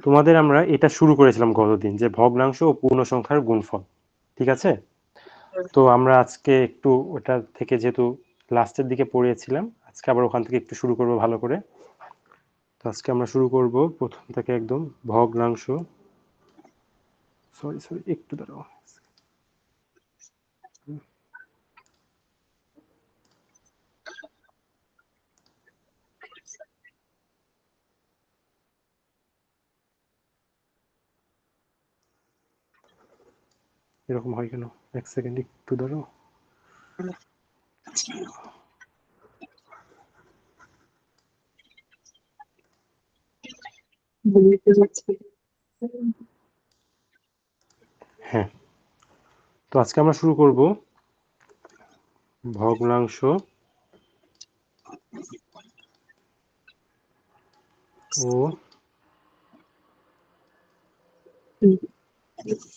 তোমাদের আমরা এটা শুরু করেছিলাম গতদিন, যে ভগ্নাংশ ও পূর্ণ সংখ্যার গুণফল, ঠিক আছে? তো আমরা আজকে একটু ওটা থেকে, যেহেতু লাস্টের দিকে পড়িয়েছিলাম, আজকে আবার ওখান থেকে একটু শুরু করব ভালো করে। তো আজকে আমরা শুরু করব প্রথম থেকে একদম ভগ্নাংশ। সরি সরি, একটু দাঁড়াও। এরকম হয় কেন? এক সেকেন্ড, একটু দাঁড়াও। হ্যাঁ, তো আজকে আমরা শুরু করব ভগ্নাংশ ও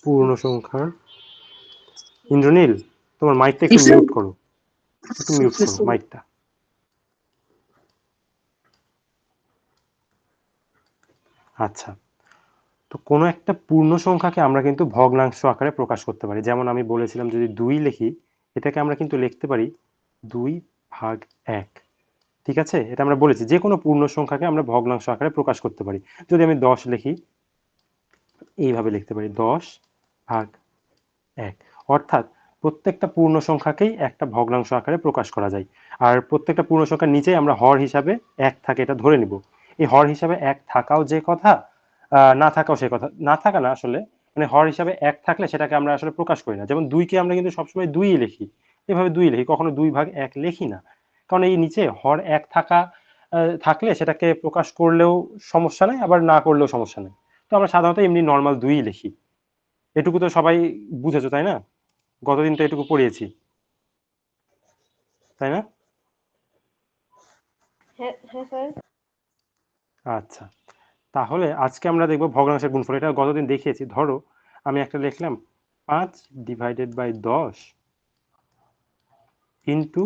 পূর্ণ সংখ্যার। ইন্দ্রনীল, তোমার মাইকটা একটু মিউট করো, একটু মিউট করো মাইকটা। আচ্ছা, তো কোনো একটা পূর্ণ সংখ্যাকে আমরা কিন্তু ভগ্নাংশ আকারে প্রকাশ করতে পারি। যেমন আমি বলেছিলাম, যদি 2 লিখি, এটাকে আমরা কিন্তু লিখতে পারি 2/1। ঠিক আছে, এটা আমরা বলেছি যে কোনো পূর্ণ সংখ্যাকে আমরা ভগ্নাংশ আকারে প্রকাশ করতে পারি। যদি আমি 10 লিখি, এইভাবে লিখতে পারি 10/1। অর্থাৎ প্রত্যেকটা পূর্ণ সংখ্যাকেই একটা ভগ্নাংশ আকারে প্রকাশ করা যায়। আর প্রত্যেকটা পূর্ণ সংখ্যার নিচেই আমরা হর হিসাবে 1 থাকে এটা ধরে নিব। এই হর হিসাবে 1 থাকাও যে কথা, না থাকাও সে কথা। না থাকা না, আসলে মানে হর হিসাবে 1 থাকলে সেটাকে আমরা আসলে প্রকাশ করি না। যেমন 2কে আমরা কিন্তু সবসময় 2 লিখি, এভাবে 2 লিখি, কখনো 2/1 লিখি না। কারণ এই নিচে হর 1 থাকা থাকলে সেটাকে প্রকাশ করলেও সমস্যা নেই, আবার না করলেও সমস্যা নেই। তো আমরা সাধারণত এমনি নর্মাল 2 লিখি। এটুকু তো সবাই বুঝেছো, তাই না? গতদিন তো এটুকু পড়িয়েছি, তাই না? হ্যাঁ হ্যাঁ স্যার। আচ্ছা, তাহলে আজকে আমরা দেখব ভগ্নাংশের গুণফল। এটা গতদিন দেখিয়েছি। ধরো আমি একটা লিখলাম 5/10 ইন্টু,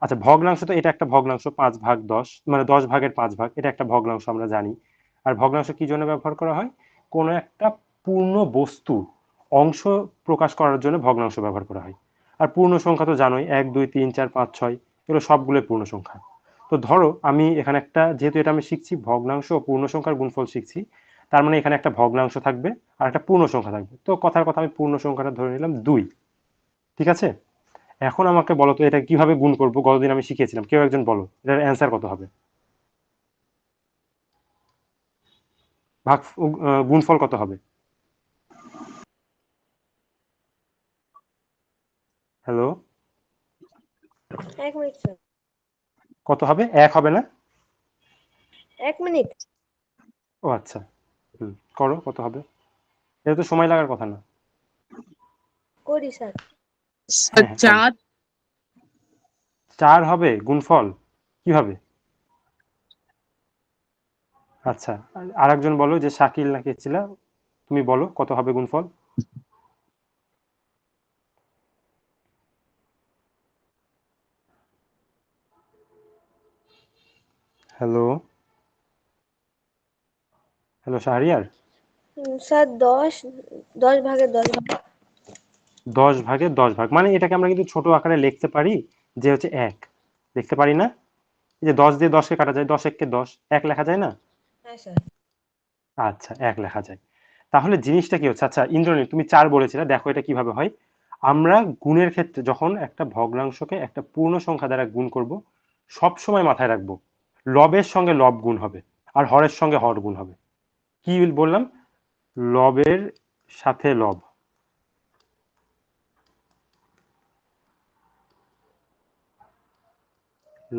আচ্ছা ভগ্নাংশ তো এটা একটা ভগ্নাংশ, 5/10, মানে 10/5 এটা একটা ভগ্নাংশ আমরা জানি। আর ভগ্নাংশ কি জন্য ব্যবহার করা হয়? কোনো একটা পূর্ণ বস্তু অংশ প্রকাশ করার জন্য ভগ্নাংশ ব্যবহার করা হয়। আর পূর্ণ সংখ্যা তো জানোই, 1 2 3 4 5 6, এগুলো সবগুলো পূর্ণ সংখ্যা। তো ধরো আমি এখানে একটা, যেহেতু এটা আমি শিখছি ভগ্নাংশ ও পূর্ণ সংখ্যার গুণফল শিখছি, তার মানে এখানে একটা ভগ্নাংশ থাকবে আর একটা পূর্ণ সংখ্যা থাকবে। তো কথার কথা আমি পূর্ণ সংখ্যাটা ধরে নিলাম 2। ঠিক আছে, এখন আমাকে বলো তো এটা কিভাবে গুণ করবো। গতদিন আমি শিখিয়েছিলাম, কেউ একজন বলো এটার অ্যান্সার কত হবে, ভাগ গুণফল কত হবে? Hello, 1 minute sir. কত হবে? 1 হবে না? 1 মিনিট। ও আচ্ছা, করো, কত হবে? এটা তো সময় লাগার কথা না। করি স্যার। হ্যাঁ হ্যাঁ, করো। 4 হবে গুণফল, কিভাবে? আচ্ছা, আর একজন বলো, যে শাকিল নাকি ছিল, তুমি বলো কত হবে গুণফল? Hello, hello Shahriar. স্যার 10 ভাগের 10 ভাগ। 10/10 মানে এটাকে আমরা কিন্তু ছোট আকারে লিখতে পারি, যে হচ্ছে 1 লিখতে পারি না? এই যে 10 দিয়ে 10কে কাটা যায়, 10 1 কে 10, 1 লেখা যায় না? হ্যাঁ স্যার। আচ্ছা, 1 লেখা যায়। তাহলে জিনিসটা কি হচ্ছে, আচ্ছা ইন্দ্রনীল তুমি 4 বলেছিলে, দেখো এটা কিভাবে হয়। আমরা গুণের ক্ষেত্রে যখন একটা ভগ্নাংশকে একটা পূর্ণ সংখ্যা দ্বারা গুণ করব, সব সময় মাথায় রাখবো লবের সঙ্গে লব গুণ হবে, আর হরের সঙ্গে হর গুণ হবে। কি বললাম? লবের সাথে লব,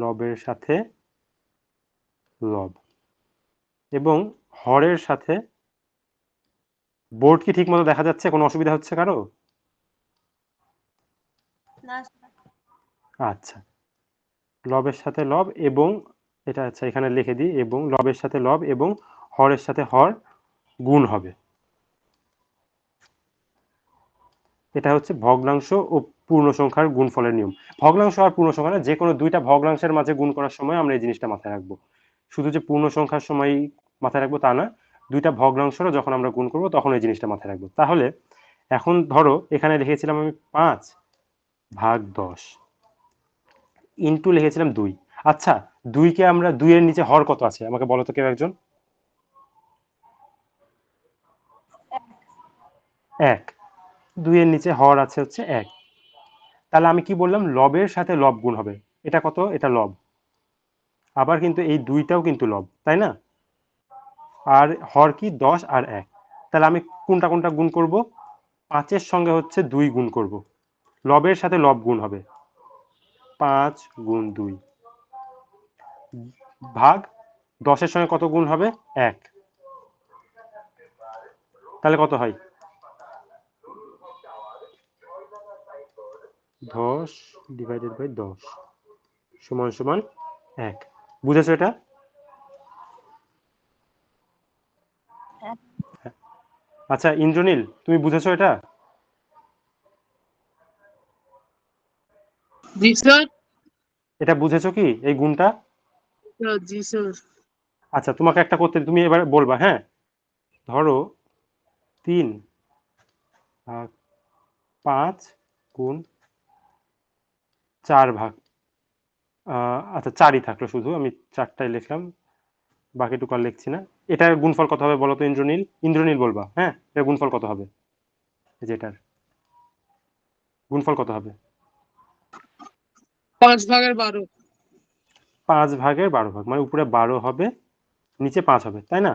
লবের সাথে লব, এবং হরের সাথে। বোর্ড কি ঠিক মতো দেখা যাচ্ছে? কোনো অসুবিধা হচ্ছে কারো? না আচ্ছা, লবের সাথে লব এবং, এটা আচ্ছা এখানে লিখে দিই, এবং লবের সাথে লব এবং হরের সাথে হর গুণ হবে। এটা হচ্ছে ভগ্নাংশ ও পূর্ণ সংখ্যার গুণফলের নিয়ম। ভগ্নাংশ আর পূর্ণ সংখ্যা না, যে কোনো দুইটা ভগ্নাংশের মাঝে গুণ করার সময় আমরা এই জিনিসটা মাথায় রাখবো। শুধু যে পূর্ণ সংখ্যার সময় মাথায় রাখবো তা না, দুইটা ভগ্নাংশরও যখন আমরা গুণ করব তখন এই জিনিসটা মাথায় রাখবো। তাহলে এখন ধরো এখানে লিখেছিলাম আমি 5/10 ইন্টু লিখেছিলাম 2। আচ্ছা, 2কে আমরা 2 এর নিচে হর কত আছে আমাকে বলো তো কেউ একজন। 1। 2 এর নিচে হর আছে হচ্ছে 1। তাহলে আমি কি বললাম, লবের সাথে লব গুণ হবে। এটা কত? এটা লব। আবার কিন্তু এই 2টাও কিন্তু লব, তাই না? আর হর কি? 10 আর 1। তাহলে আমি কোনটা কোনটা গুণ করব? 5-এর সঙ্গে হচ্ছে 2 গুণ করব। লবের সাথে লব গুণ হবে, 5 গুণ 2 ভাগ 10-এর সঙ্গে কত গুণ হবে? 1। তাহলে কত হয়? 10 ডিভাইডেড বাই 10 সমান সমান 1। বুঝেছো এটা? হ্যাঁ। আচ্ছা ইন্দ্রনীল, তুমি বুঝেছো এটা? জি স্যার। এটা বুঝেছো কি এই গুণটা? জি স্যার। আচ্ছা তোমাকে একটা করতে, তুমি এবার বলবা, হ্যাঁ। ধরো 3 ভাগ 5 গুণ 4 ভাগ আচ্ছা 4ই থাকলো, শুধু আমি 4টাই লিখলাম, বাকিটুকু আর লিখছি না। এটার গুণফল কত হবে বলো তো ইন্দ্রনীল? ইন্দ্রনীল বলবা, হ্যাঁ। এটার গুণফল কত হবে? যেটার গুণফল কত হবে? 5/12। 5/12 মানে উপরে 12 হবে, নিচে 5 হবে, তাই না?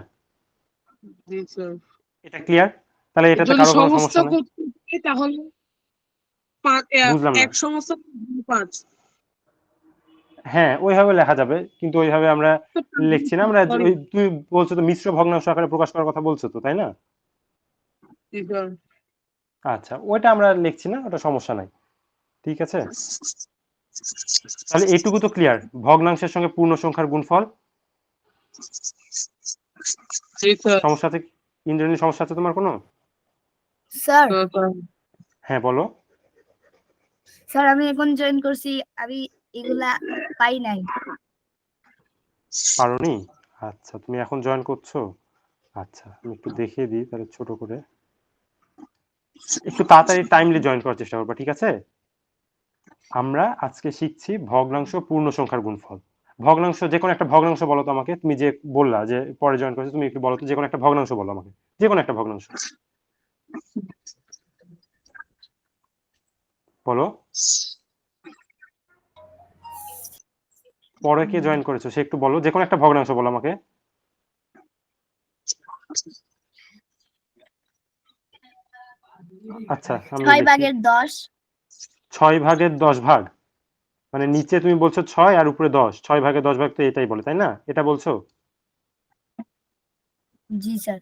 জি স্যার। এটা ক্লিয়ার? তাহলে এটাতে যদি কারো কোনো সমস্ত সমস্যা নাই? করতে চাই তাহলে বুঝলাম না। এক সমস্ত 5। হ্যাঁ ওইভাবে লেখা যাবে, কিন্তু ওইভাবে আমরা লিখছি না। আমরা সরি। ওই তুই বলছো তো মিশ্র ভগ্নাংশ আকারে প্রকাশ করার কথা বলছো তো, তাই না? জি স্যার। আচ্ছা ওইটা আমরা লিখছি না, ওটা সমস্যা নাই, ঠিক আছে। তাহলে এইটুকু তো ক্লিয়ার, ভগ্নাংশের সঙ্গে পূর্ণ সংখ্যার গুণফল। জি স্যার। সমস্যা আছে? ইন্দ্রনীল সমস্যা আছে তোমার কোনো? স্যার, হ্যাঁ বলো। স্যার আমি এখন জয়েন করছি, আমি এগুলা পাই নাই। পারোনি? আচ্ছা তুমি এখন জয়েন করছো। আচ্ছা আমি একটু দেখিয়ে দিই তাহলে ছোট করে, একটু তাড়াতাড়ি টাইমলি জয়েন করার চেষ্টা করবা, ঠিক আছে? আমরা আজকে শিখছি ভগ্নাংশ পূর্ণ সংখ্যার গুণফল। ভগ্নাংশ যে কোনো একটা ভগ্নাংশ বলো তো আমাকে, তুমি যে বললা যে পরে জয়েন করেছো, তুমি একটু বলো তো যে কোনো একটা ভগ্নাংশ বলো আমাকে, যে কোনো একটা ভগ্নাংশ বলো। পরে কে জয়েন করেছো সে একটু বলো, যে কোনো একটা ভগ্নাংশ বলো আমাকে। আচ্ছা আমি 6/10। 6/10 ভাগ, মানে নিচে তুমি বলছো 6 আর উপরে 10, 6/10 ভাগ তো এটাই বলে, তাই না? এটা বলছো? জি স্যার।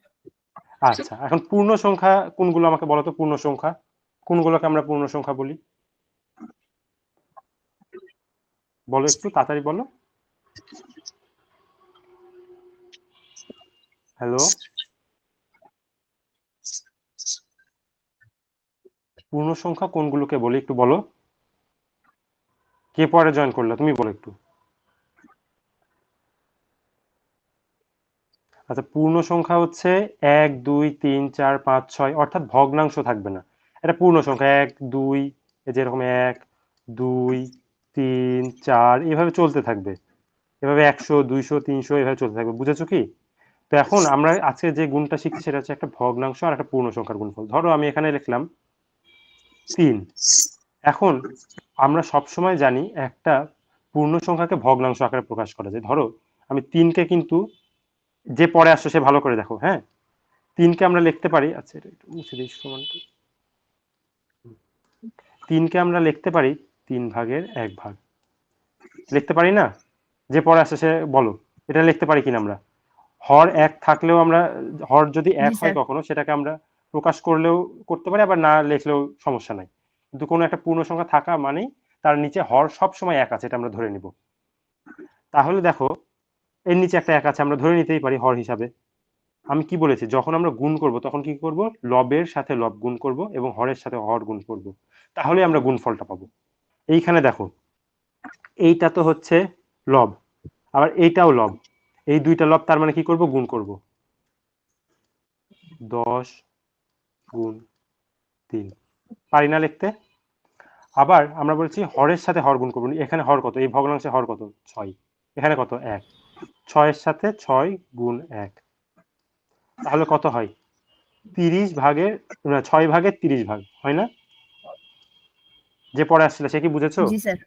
আচ্ছা এখন পূর্ণ সংখ্যা কোনগুলো আমাকে বলো তো, পূর্ণ সংখ্যা কোনগুলোকে আমরা পূর্ণ সংখ্যা বলি? বলো একটু তাড়াতাড়ি বলো। হ্যালো, পূর্ণ সংখ্যা কোনগুলোকে বলি একটু বলো। কে পরে জয়েন করলে তুমি বলো একটু। আচ্ছা পূর্ণ সংখ্যা হচ্ছে 1 2 3 4 5 6, অর্থাৎ ভগ্নাংশ থাকবে না। এটা পূর্ণ সংখ্যা 1 2, এই যে এরকম 1 2 3 4 এভাবে চলতে থাকবে, এভাবে 100 200 300 এভাবে চলতে থাকবে, বুঝেছো কি? তো এখন আমরা আজকে যে গুণটা শিখছি সেটা হচ্ছে একটা ভগ্নাংশ আর একটা পূর্ণ সংখ্যার গুণফল। ধরো আমি এখানে লিখলাম 3। এখন আমরা সব সময় জানি একটা পূর্ণ সংখ্যাকে ভগ্নাংশ আকারে প্রকাশ করা যায়। ধরো আমি 3কে কিন্তু, যে পরে আসছে সে ভালো করে দেখো, হ্যাঁ। 3কে আমরা লিখতে পারি, আচ্ছা এটা একটু মুছে দিই সমানটা। 3কে আমরা লিখতে পারি 3/1 লিখতে পারি না? যে পরে আসছে সে বলো, এটা লিখতে পারি কিনা আমরা? হর 1 থাকলেও আমরা, হর যদি জি 1 হয় স্যার। কখনো সেটাকে আমরা প্রকাশ করলেও করতে পারি, আবার না লিখলেও সমস্যা নাই। কিন্তু কোনো একটা পূর্ণ সংখ্যা থাকা মানেই তার নিচে হর সব সময় 1 আছে, এটা আমরা ধরে নিব। তাহলে দেখো এর নিচে একটা 1 আছে, আমরা ধরে নিতেই পারি হর হিসাবে। আমি কি বলেছি, যখন আমরা গুণ করব তখন কি করব, লবের সাথে লব গুণ করব এবং হরের সাথে হর গুণ করব, তাহলে আমরা গুণফলটা পাবো। এইখানে দেখো এইটা তো হচ্ছে লব, আবার এইটাও লব, এই দুইটা লব, তার মানে কি করব, গুণ করব। 10 গুণ 3। পারি না লিখতে? আবার আমরা বলছি হরের সাথে হর গুণ করবো। এখানে হর কত? এই ভগ্নাংশে হর কত? 6। এখানে কত? 1। 6 এর সাথে 6 গুণ 1, তাহলে কত হয়? 30 ভাগের 6 ভাগের 30 ভাগ হয় না? যে পরে আসছিল সে কি বুঝেছো? জি স্যার।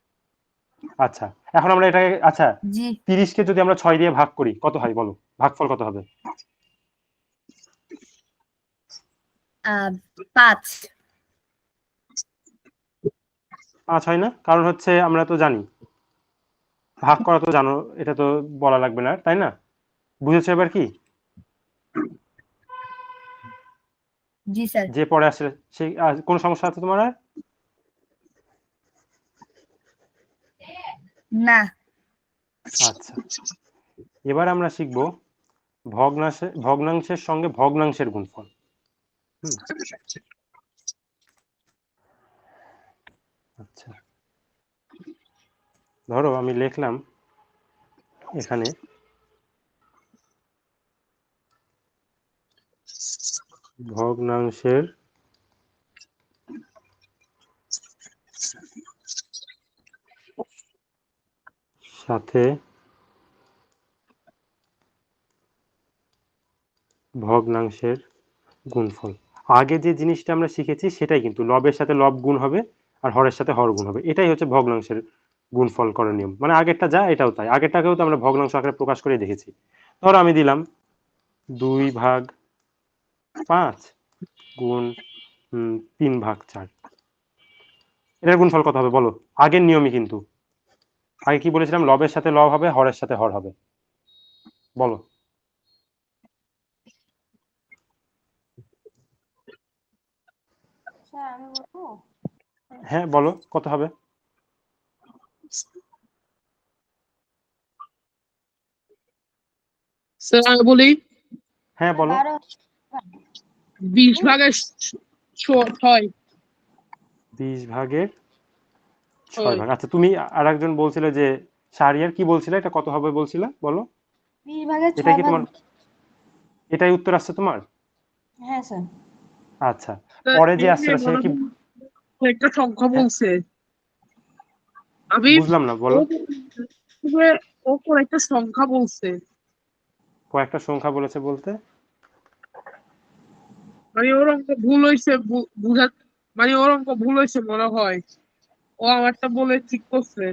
আচ্ছা, এখন আমরা এটাকে আচ্ছা জি 30 কে যদি আমরা 6 দিয়ে ভাগ করি কত হয় বলো? ভাগফল কত হবে? 5। 5 হয় না? কারণ হচ্ছে আমরা তো জানি ভাগ করা তো জানো, এটা তো বলা লাগবে না, তাই না? বুঝেছো এবার কি? জি স্যার। যে পরে আসছে সেই কোন সমস্যা আছে তোমার আর? না। আচ্ছা, এবার আমরা শিখব ভগ্নাংশের সঙ্গে ভগ্নাংশের গুণফল। আচ্ছা, ধরো আমি লিখলাম এখানে ভগ্নাংশের সাথে ভগ্নাংশের গুণফল। আগে যে জিনিসটা আমরা শিখেছি সেটাই, কিন্তু লবের সাথে লব গুণ হবে আর হরের সাথে হর গুণ হবে, এটাই হচ্ছে ভগ্নাংশের গুণফল করার নিয়ম। মানে আগেরটা যা এটাও তাই, আগেরটাকেও তো আমরা ভগ্নাংশ আকারে প্রকাশ করে দেখেছি। ধরো আমি দিলাম 2/5 গুণ 3/4, এটার গুণফল কত হবে বলো? আগের নিয়মই কিন্তু। আগে কি বলেছিলাম? লবের সাথে লব হবে, হরের সাথে হর হবে। বলো। স্যার আমি বলবো? হ্যাঁ বলো, কত হবে? স্যার আমি বলি হ্যাঁ বলো। 12। 20 ভাগের 6। 20/6 আচ্ছা, তুমি আর একজন বলছিলে যে শাহরিয়ার, কি বলছিলে? এটা কত হবে বলছিলে বলো? 20 ভাগের এটাই 6 কি ভাগ। তোমার, এটাই উত্তর আসছে তোমার? হ্যাঁ স্যার। আচ্ছা, পরে যে আসছিল সে কি? একটা সংখ্যা হ্যাঁ, বলছে আমি বুঝলাম না, ও বলো। ও কোন একটা সংখ্যা বলছে, কয়েকটা সংখ্যা বলেছে বলতে? মানে ওর অঙ্ক ভুল হয়েছে বুঝা, মানে ওর অঙ্ক ভুল হয়েছে মনে হয়, ও আমারটা বলে ঠিক করছে।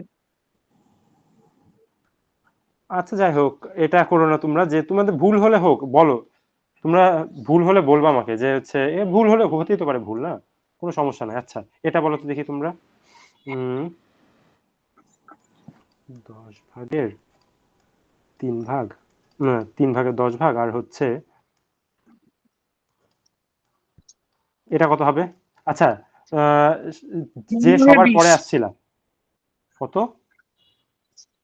আচ্ছা যাই হোক, এটা করো না তোমরা, যে তোমাদের ভুল হলে হোক বলো। তোমরা ভুল হলে বলবা আমাকে, যে হচ্ছে এ ভুল হলে হতেই তো পারে ভুল, না কোনো সমস্যা নাই। আচ্ছা, এটা বলো তো দেখি তোমরা। 10/3 না, 3/10 আর হচ্ছে এটা কত হবে? আচ্ছা, আহ, যে 12 ভাগের সবার 20। পরে আসছিল কত?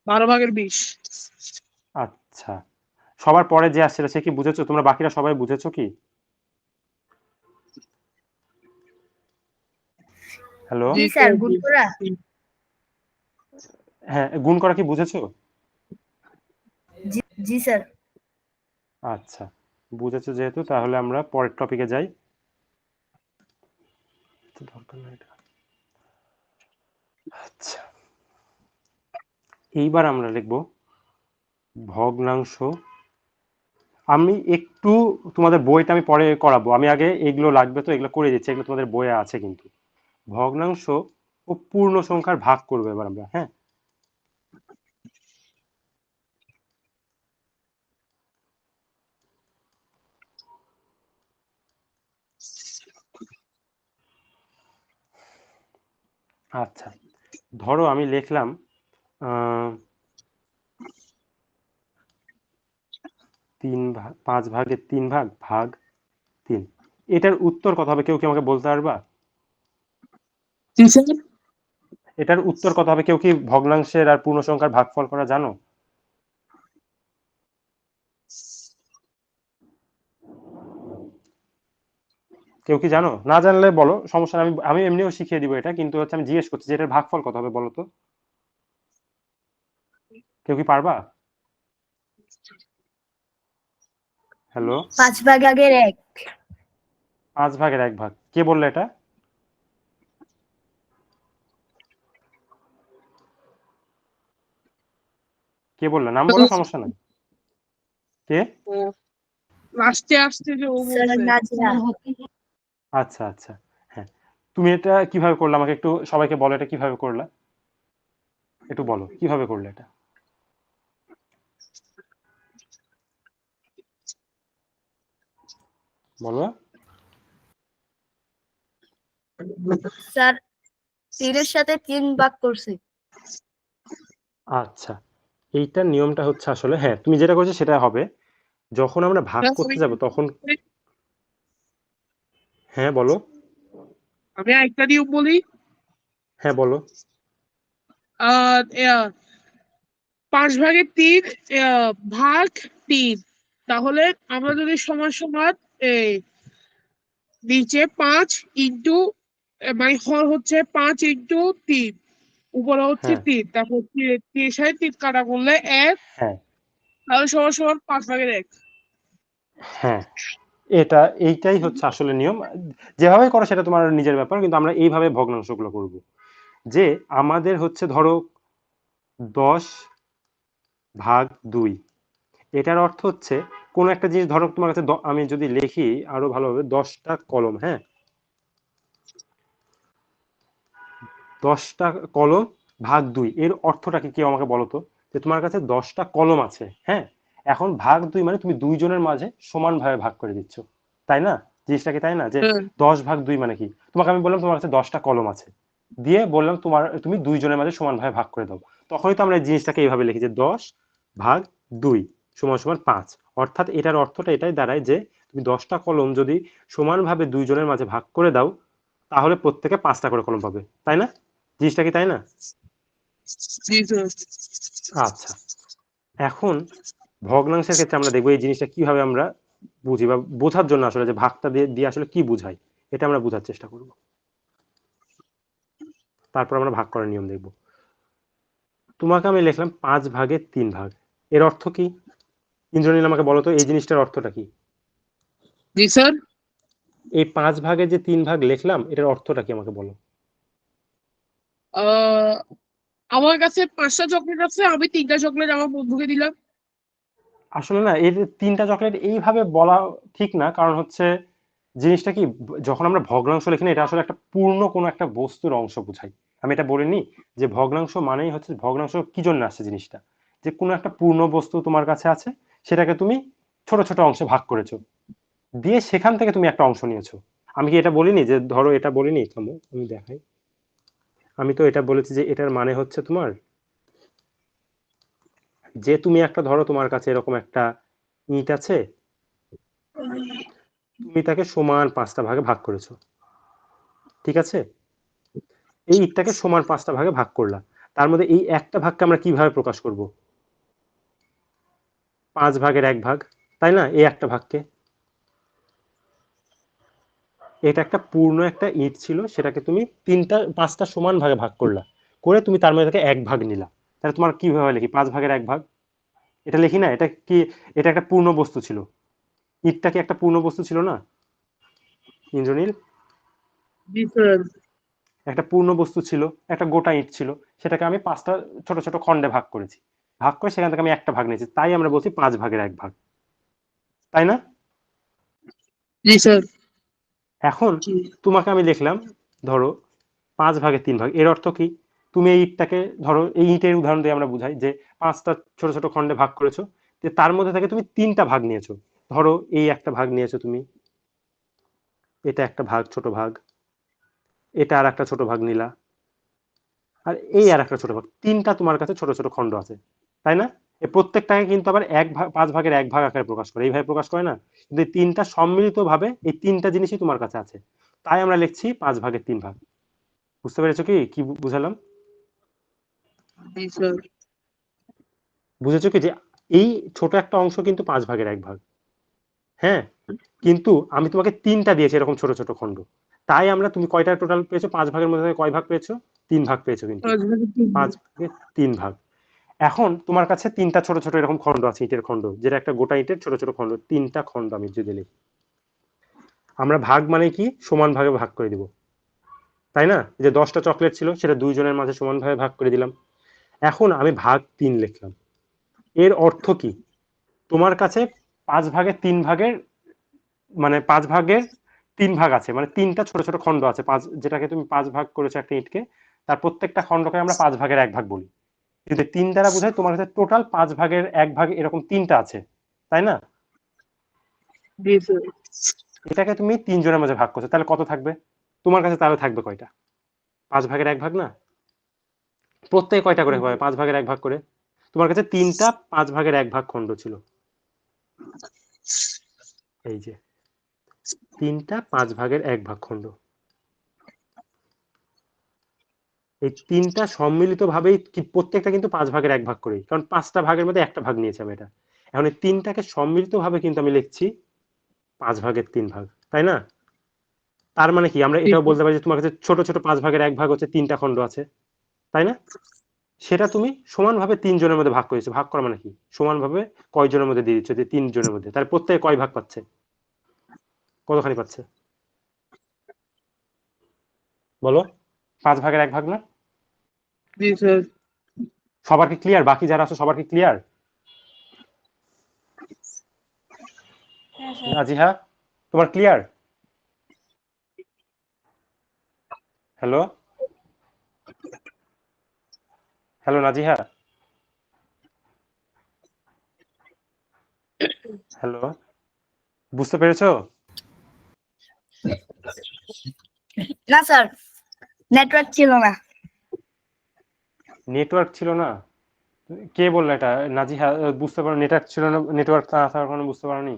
12 ভাগের 20। আচ্ছা, সবার পরে যে আসছিল সে কি বুঝেছো? তোমরা বাকিরা সবাই বুঝেছো কি? হ্যালো? জি স্যার, গুড করা। হ্যাঁ, গুণ করা কি বুঝেছো? জি জি স্যার। আচ্ছা, বুঝেছো যেহেতু, তাহলে আমরা পরের টপিকে যাই। তো দরকার নাই এটা। আচ্ছা, এইবার আমরা লিখব ভগ্নাংশ। আমি একটু তোমাদের বইটা আমি পরে করাবো, আমি আগে এগুলো লাগবে তো এগুলো করে দিচ্ছি, এগুলো তোমাদের বইয়ে আছে কিন্তু। ভগ্নাংশ ও পূর্ণ সংখ্যার ভাগ করবো এবার আমরা, হ্যাঁ। আচ্ছা, ধরো আমি লিখলাম 5/3 ভাগ 3। এটার উত্তর কত হবে? কেউ কি আমাকে বলতে পারবা? এটার উত্তর কত হবে? কেউ কি ভগ্নাংশের আর পূর্ণ সংখ্যার ভাগফল করা জানো? কেউ কি জানো? না জানলে বলো, সমস্যা নেই, আমি আমি এমনিও শিখিয়ে দিব এটা, কিন্তু হচ্ছে আমি জিজ্ঞেস করছি যে এটার ভাগফল কত হবে বলো তো। কেউ কি পারবা? হ্যালো? 5 ভাগের 1। 5/1 কে বললো এটা? কে বললো? নাম বলো, সমস্যা নাই। কে? ও লাস্টে আসছে যে ও স্যার বলছে। নাজিয়া। আচ্ছা আচ্ছা, হ্যাঁ। তুমি এটা কিভাবে করলে আমাকে একটু সবাইকে বলো, এটা কিভাবে করলা, একটু বলো কিভাবে করলে এটা। বলো। স্যার 3-এর সাথে 3 ভাগ করছে। আচ্ছা, এইটার নিয়মটা হচ্ছে আসলে, হ্যাঁ তুমি যেটা করছো সেটা হবে। যখন আমরা ভাগ করতে যাব তখন, হ্যাঁ বলো। আমি একটা নিয়ম বলি। হ্যাঁ বলো। 5/3 ভাগ 3। তাহলে আমরা যদি সমান সমান এই নিচে 5 ইন্টু মানে হর হচ্ছে 5 ইন্টু 3, উপরে হচ্ছে হ্যাঁ 3, তারপর 3 সাথে 3 কাটা করলে 1, হ্যাঁ তাহলে সমান সমান 5/1। হ্যাঁ, এইটাই হচ্ছে আসলে নিয়ম। যেভাবে করো সেটা তোমার নিজের ব্যাপার, কিন্তু আমরা এইভাবে ভগ্নাংশগুলো করব। যে আমাদের হচ্ছে ধরো 10/2, এটার অর্থ হচ্ছে কোন একটা জিনিস ধরো তোমার কাছে আমি যদি লিখি আরো ভালোভাবে, 10টা কলম, হ্যাঁ 10টা কলম ভাগ 2, এর অর্থটা কি কেউ আমাকে বলো তো। যে তোমার কাছে 10টা কলম আছে, হ্যাঁ, এখন ভাগ 2 মানে তুমি দুইজনের মাঝে সমানভাবে ভাগ করে দিচ্ছ, তাই না? জিনিসটা কি তাই না? যে হ্যাঁ 10/2 মানে কি, তোমাকে আমি বললাম তোমার কাছে 10টা কলম আছে, দিয়ে বললাম তুমি দুইজনের মাঝে সমানভাবে ভাগ করে দাও। তখনই তো আমরা এই জিনিসটাকে এইভাবে লিখি যে 10/2 সমান সমান 5। অর্থাৎ এটার অর্থটা এটাই দাঁড়ায় যে তুমি 10টা কলম যদি সমানভাবে দুইজনের মাঝে ভাগ করে দাও, তাহলে প্রত্যেকে 5টা করে কলম পাবে, তাই না? জিনিসটা কি তাই না? জি স্যার। আচ্ছা, এখন ভগ্নাংশের ক্ষেত্রে আমরা দেখবো এই জিনিসটা কিভাবে আমরা বুঝি, বা বোঝার জন্য আসলে যে ভাগটা দিয়ে দিয়ে আসলে কি বুঝাই, এটা আমরা বোঝার চেষ্টা করব। তারপর আমরা ভাগ করার নিয়ম দেখব। তোমাকে আমি লিখলাম 5/3। এর অর্থ কি? ইন্দ্রনীল আমাকে বলো তো, এই জিনিসটার অর্থটা কি? জি স্যার। এই 5/3 লিখলাম, এটার অর্থটা কি আমাকে বলো। আহ আমার কাছে 5টা চকলেট আছে, আমি 3টা চকলেট আমার বন্ধুকে দিলাম। আসলে না, এর 3টা চকলেট এইভাবে বলা ঠিক না, কারণ হচ্ছে জিনিসটা কি, যখন আমরা ভগ্নাংশ লিখি না, এটা আসলে একটা পূর্ণ কোনো একটা বস্তুর অংশ বোঝাই। আমি এটা বলিনি যে ভগ্নাংশ মানেই হচ্ছে, ভগ্নাংশ কি জন্য আসছে জিনিসটা, যে কোনো একটা পূর্ণ বস্তু তোমার কাছে আছে, সেটাকে তুমি ছোট ছোট অংশে ভাগ করেছো, দিয়ে সেখান থেকে তুমি একটা অংশ নিয়েছো। আমি কি এটা বলিনি যে, ধরো এটা বলিনি, থামো আমি দেখাই। আমি তো এটা বলেছি যে এটার মানে হচ্ছে তোমার, যে তুমি একটা ধরো তোমার কাছে এরকম একটা ইট আছে, তুমি তাকে সমান 5টা ভাগে ভাগ করেছো, ঠিক আছে? এই ইটটাকে সমান 5টা ভাগে ভাগ করলা, তার মধ্যে এই একটা ভাগকে আমরা কিভাবে প্রকাশ করব? 5/1, তাই না? এই একটা ভাগকে, এটা একটা পূর্ণ একটা ইট ছিল, সেটাকে তুমি 5টা সমান ভাগে ভাগ করলা, করে তুমি তার মধ্যে থেকে 1 ভাগ নিলা। তাহলে তোমার কিভাবে লিখি 5/1? এটা লিখি না, এটা কি, এটা একটা পূর্ণ বস্তু ছিল, ইটটা কি একটা পূর্ণ বস্তু ছিল না ইন্দ্রনীল? জি স্যার। একটা পূর্ণ বস্তু ছিল, একটা গোটা ইট ছিল, সেটাকে আমি 5টা ছোট ছোট খণ্ডে ভাগ করেছি, ভাগ করে সেখান থেকে আমি একটা ভাগ নিয়েছি, তাই আমরা বলছি 5/1, তাই না? জি স্যার। এখন তোমাকে আমি লিখলাম ধরো 5/3, এর অর্থ কি? তুমি এই ইটটাকে ধরো, এই ইটের উদাহরণ দিয়ে আমরা বুঝাই যে 5টা ছোট ছোট খণ্ডে ভাগ করেছো, যে তার মধ্যে থেকে তুমি 3টা ভাগ নিয়েছো। ধরো এই একটা ভাগ নিয়েছো তুমি, এটা একটা ভাগ, ছোট ভাগ, এটা আর একটা ছোট ভাগ নিলা, আর এই আর একটা ছোট ভাগ, 3টা তোমার কাছে ছোট ছোট খণ্ড আছে, তাই না? এই প্রত্যেকটাকে কিন্তু আবার 5/1 আকারে প্রকাশ করে, এইভাবে প্রকাশ করে না, কিন্তু এই 3টা সম্মিলিত ভাবে এই 3টা জিনিসই তোমার কাছে আছে, তাই আমরা লিখছি 5/3। বুঝতে পেরেছো কি কি বুঝালাম? জি স্যার। বুঝেছো কি যে এই ছোট একটা অংশ কিন্তু 5/1, হ্যাঁ, কিন্তু আমি তোমাকে 3টা দিয়েছি এরকম ছোট ছোট খণ্ড, তাই আমরা, তুমি কয়টা টোটাল পেয়েছো 5 ভাগের মধ্যে থেকে, কয় ভাগ পেয়েছো? 3 ভাগ পেয়েছো, কিন্তু 5/3। 5/3। এখন তোমার কাছে 3টা ছোট ছোট এরকম খণ্ড আছে, ইটের খণ্ড, যেটা একটা গোটা ইটের ছোট ছোট খণ্ড, 3টা খণ্ড আমি যদি লিখি, আমরা ভাগ মানে কি সমান ভাগে ভাগ করে দিব, তাই না? যে 10টা চকলেট ছিল সেটা 2 জনের মাঝে সমানভাবে ভাগ করে দিলাম। এখন আমি ভাগ 3 লিখলাম। এর অর্থ কি? তোমার কাছে 5 ভাগের 3 ভাগের মানে 5 ভাগের 3 ভাগ আছে, মানে 3টা ছোট ছোট খণ্ড আছে, 5 যেটাকে তুমি 5 ভাগ করেছো একটা ইটকে, তার প্রত্যেকটা খণ্ডকে আমরা 5 ভাগের 1 ভাগ বলি। কিন্তু 3 দ্বারা বোঝায় তোমার কাছে টোটাল 5 ভাগের 1 ভাগ এরকম 3টা আছে, তাই না? জি স্যার। এটাকে তুমি 3 জনের মাঝে ভাগ করছো, তাহলে কত থাকবে? তোমার কাছে তাহলে থাকবে কয়টা? 5 ভাগের 1 ভাগ না? প্রত্যেকে কয়টা করে পাবে? 5 ভাগের 1 ভাগ করে। তোমার কাছে 3টা 5 ভাগের 1 ভাগ খণ্ড ছিল। এই যে 3টা 5 ভাগের 1 ভাগ খণ্ড। এই 3টা সম্মিলিত ভাবেই প্রত্যেকটা কিন্তু 5 ভাগের 1 ভাগ করেই, কারণ 5টা ভাগের মধ্যে একটা ভাগ নিয়েছে আমি এটা। এখন এই 3টাকে সম্মিলিত ভাবে কিন্তু আমি লিখছি 5 ভাগের 3 ভাগ, তাই না? তার মানে কি আমরা এটাও বলতে পারি যে তোমার কাছে ছোট ছোট 5 ভাগের 1 ভাগ হচ্ছে 3টা খণ্ড আছে, তাই না? সেটা তুমি সমানভাবে 3 জনের মধ্যে ভাগ করেছো। ভাগ করা মানে কি? সমানভাবে কয় জনের মধ্যে দিয়ে দিচ্ছ? যে 3 জনের মধ্যে। তাহলে প্রত্যেকে কয় ভাগ পাচ্ছে? কতখানি পাচ্ছে? বলো। 5 ভাগের 1 ভাগ না? জি স্যার। সবার কি ক্লিয়ার? বাকি যারা আছে সবার কি ক্লিয়ার? হ্যাঁ স্যার। নাজিহা, তোমার clear? Hello, hello Naziha, hello, বুঝতে পেরেছো? না স্যার, নেটওয়ার্ক ছিল না। নেটওয়ার্ক ছিল না? কে বললো এটা? নাজিহা বুঝতে পারো নেটওয়ার্ক ছিল না, নেটওয়ার্ক না থাকার কারণে বুঝতে পারোনি?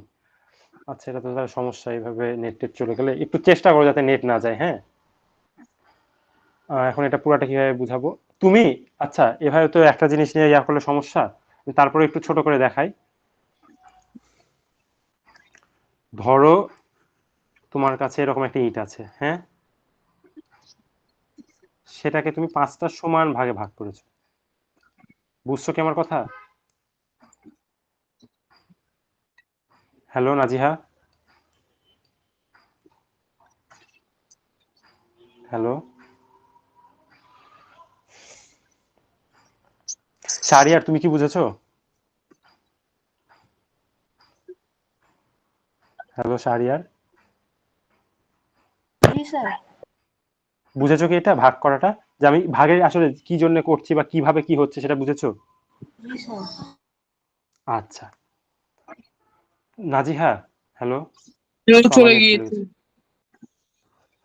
আচ্ছা, এটা তো তাহলে সমস্যা। এইভাবে নেট টেট চলে গেলে একটু চেষ্টা করো যাতে নেট না যায়, হ্যাঁ? এখন এটা পুরাটা কিভাবে বুঝাবো তুমি? আচ্ছা, এভাবে তো একটা জিনিস নিয়ে ইয়া করলে সমস্যা। তারপরে একটু ছোট করে দেখাই। ধরো তোমার কাছে এরকম একটা ইট আছে, হ্যাঁ? সেটাকে তুমি 5টা সমান ভাগে ভাগ করেছো। বুঝছো কি আমার কথা? হ্যালো নাজিহা, হ্যালো শাহরিয়ার, তুমি কি বুঝেছো? হ্যালো শাহরিয়ার, জি স্যার। বুঝেছো কি এটা ভাগ করাটা? যে আমি ভাগের আসলে কি জন্য করছি বা কিভাবে কি হচ্ছে সেটা বুঝেছো? জি স্যার। আচ্ছা নাজিহা, হ্যালো। আবার চলে নেট চলে গিয়েছে। গেছে।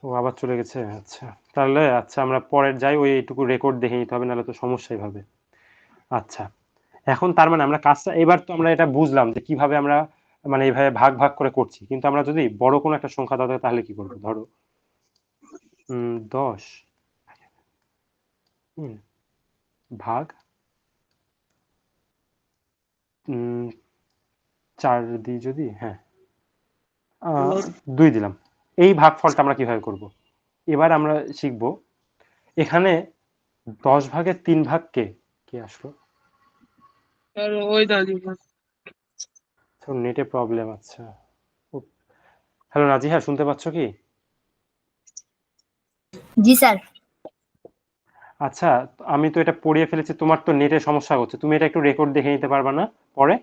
ও আবার চলে গেছে, আচ্ছা। তাহলে আচ্ছা আমরা পরের যাই, ওই এইটুকু রেকর্ড দেখে নিতে হবে, নাহলে তো সমস্যাই হবে। আচ্ছা, এখন তার মানে আমরা কাজটা এবার তো আমরা এটা বুঝলাম যে কিভাবে আমরা মানে এইভাবে ভাগ ভাগ করে করছি, কিন্তু আমরা যদি বড় কোনো একটা সংখ্যা দাও তাহলে কি করবো? ধরো 10 ভাগ 4 দিই যদি, হ্যাঁ 2 দিলাম। এই ভাগফলটা আমরা কিভাবে করব? এবার আমরা শিখব এখানে 10 ভাগের 3 ভাগ কে কে আসলো? আর ওই নাজিমা। নেটে প্রবলেম, আচ্ছা। হ্যালো নাজিহা, শুনতে পাচ্ছ কি? জি স্যার। আচ্ছা, আমি তো এটা পড়িয়ে ফেলেছি, তোমার তো নেটের সমস্যা হচ্ছে, তুমি এটা একটু রেকর্ড দেখে নিতে পারবা না পরে?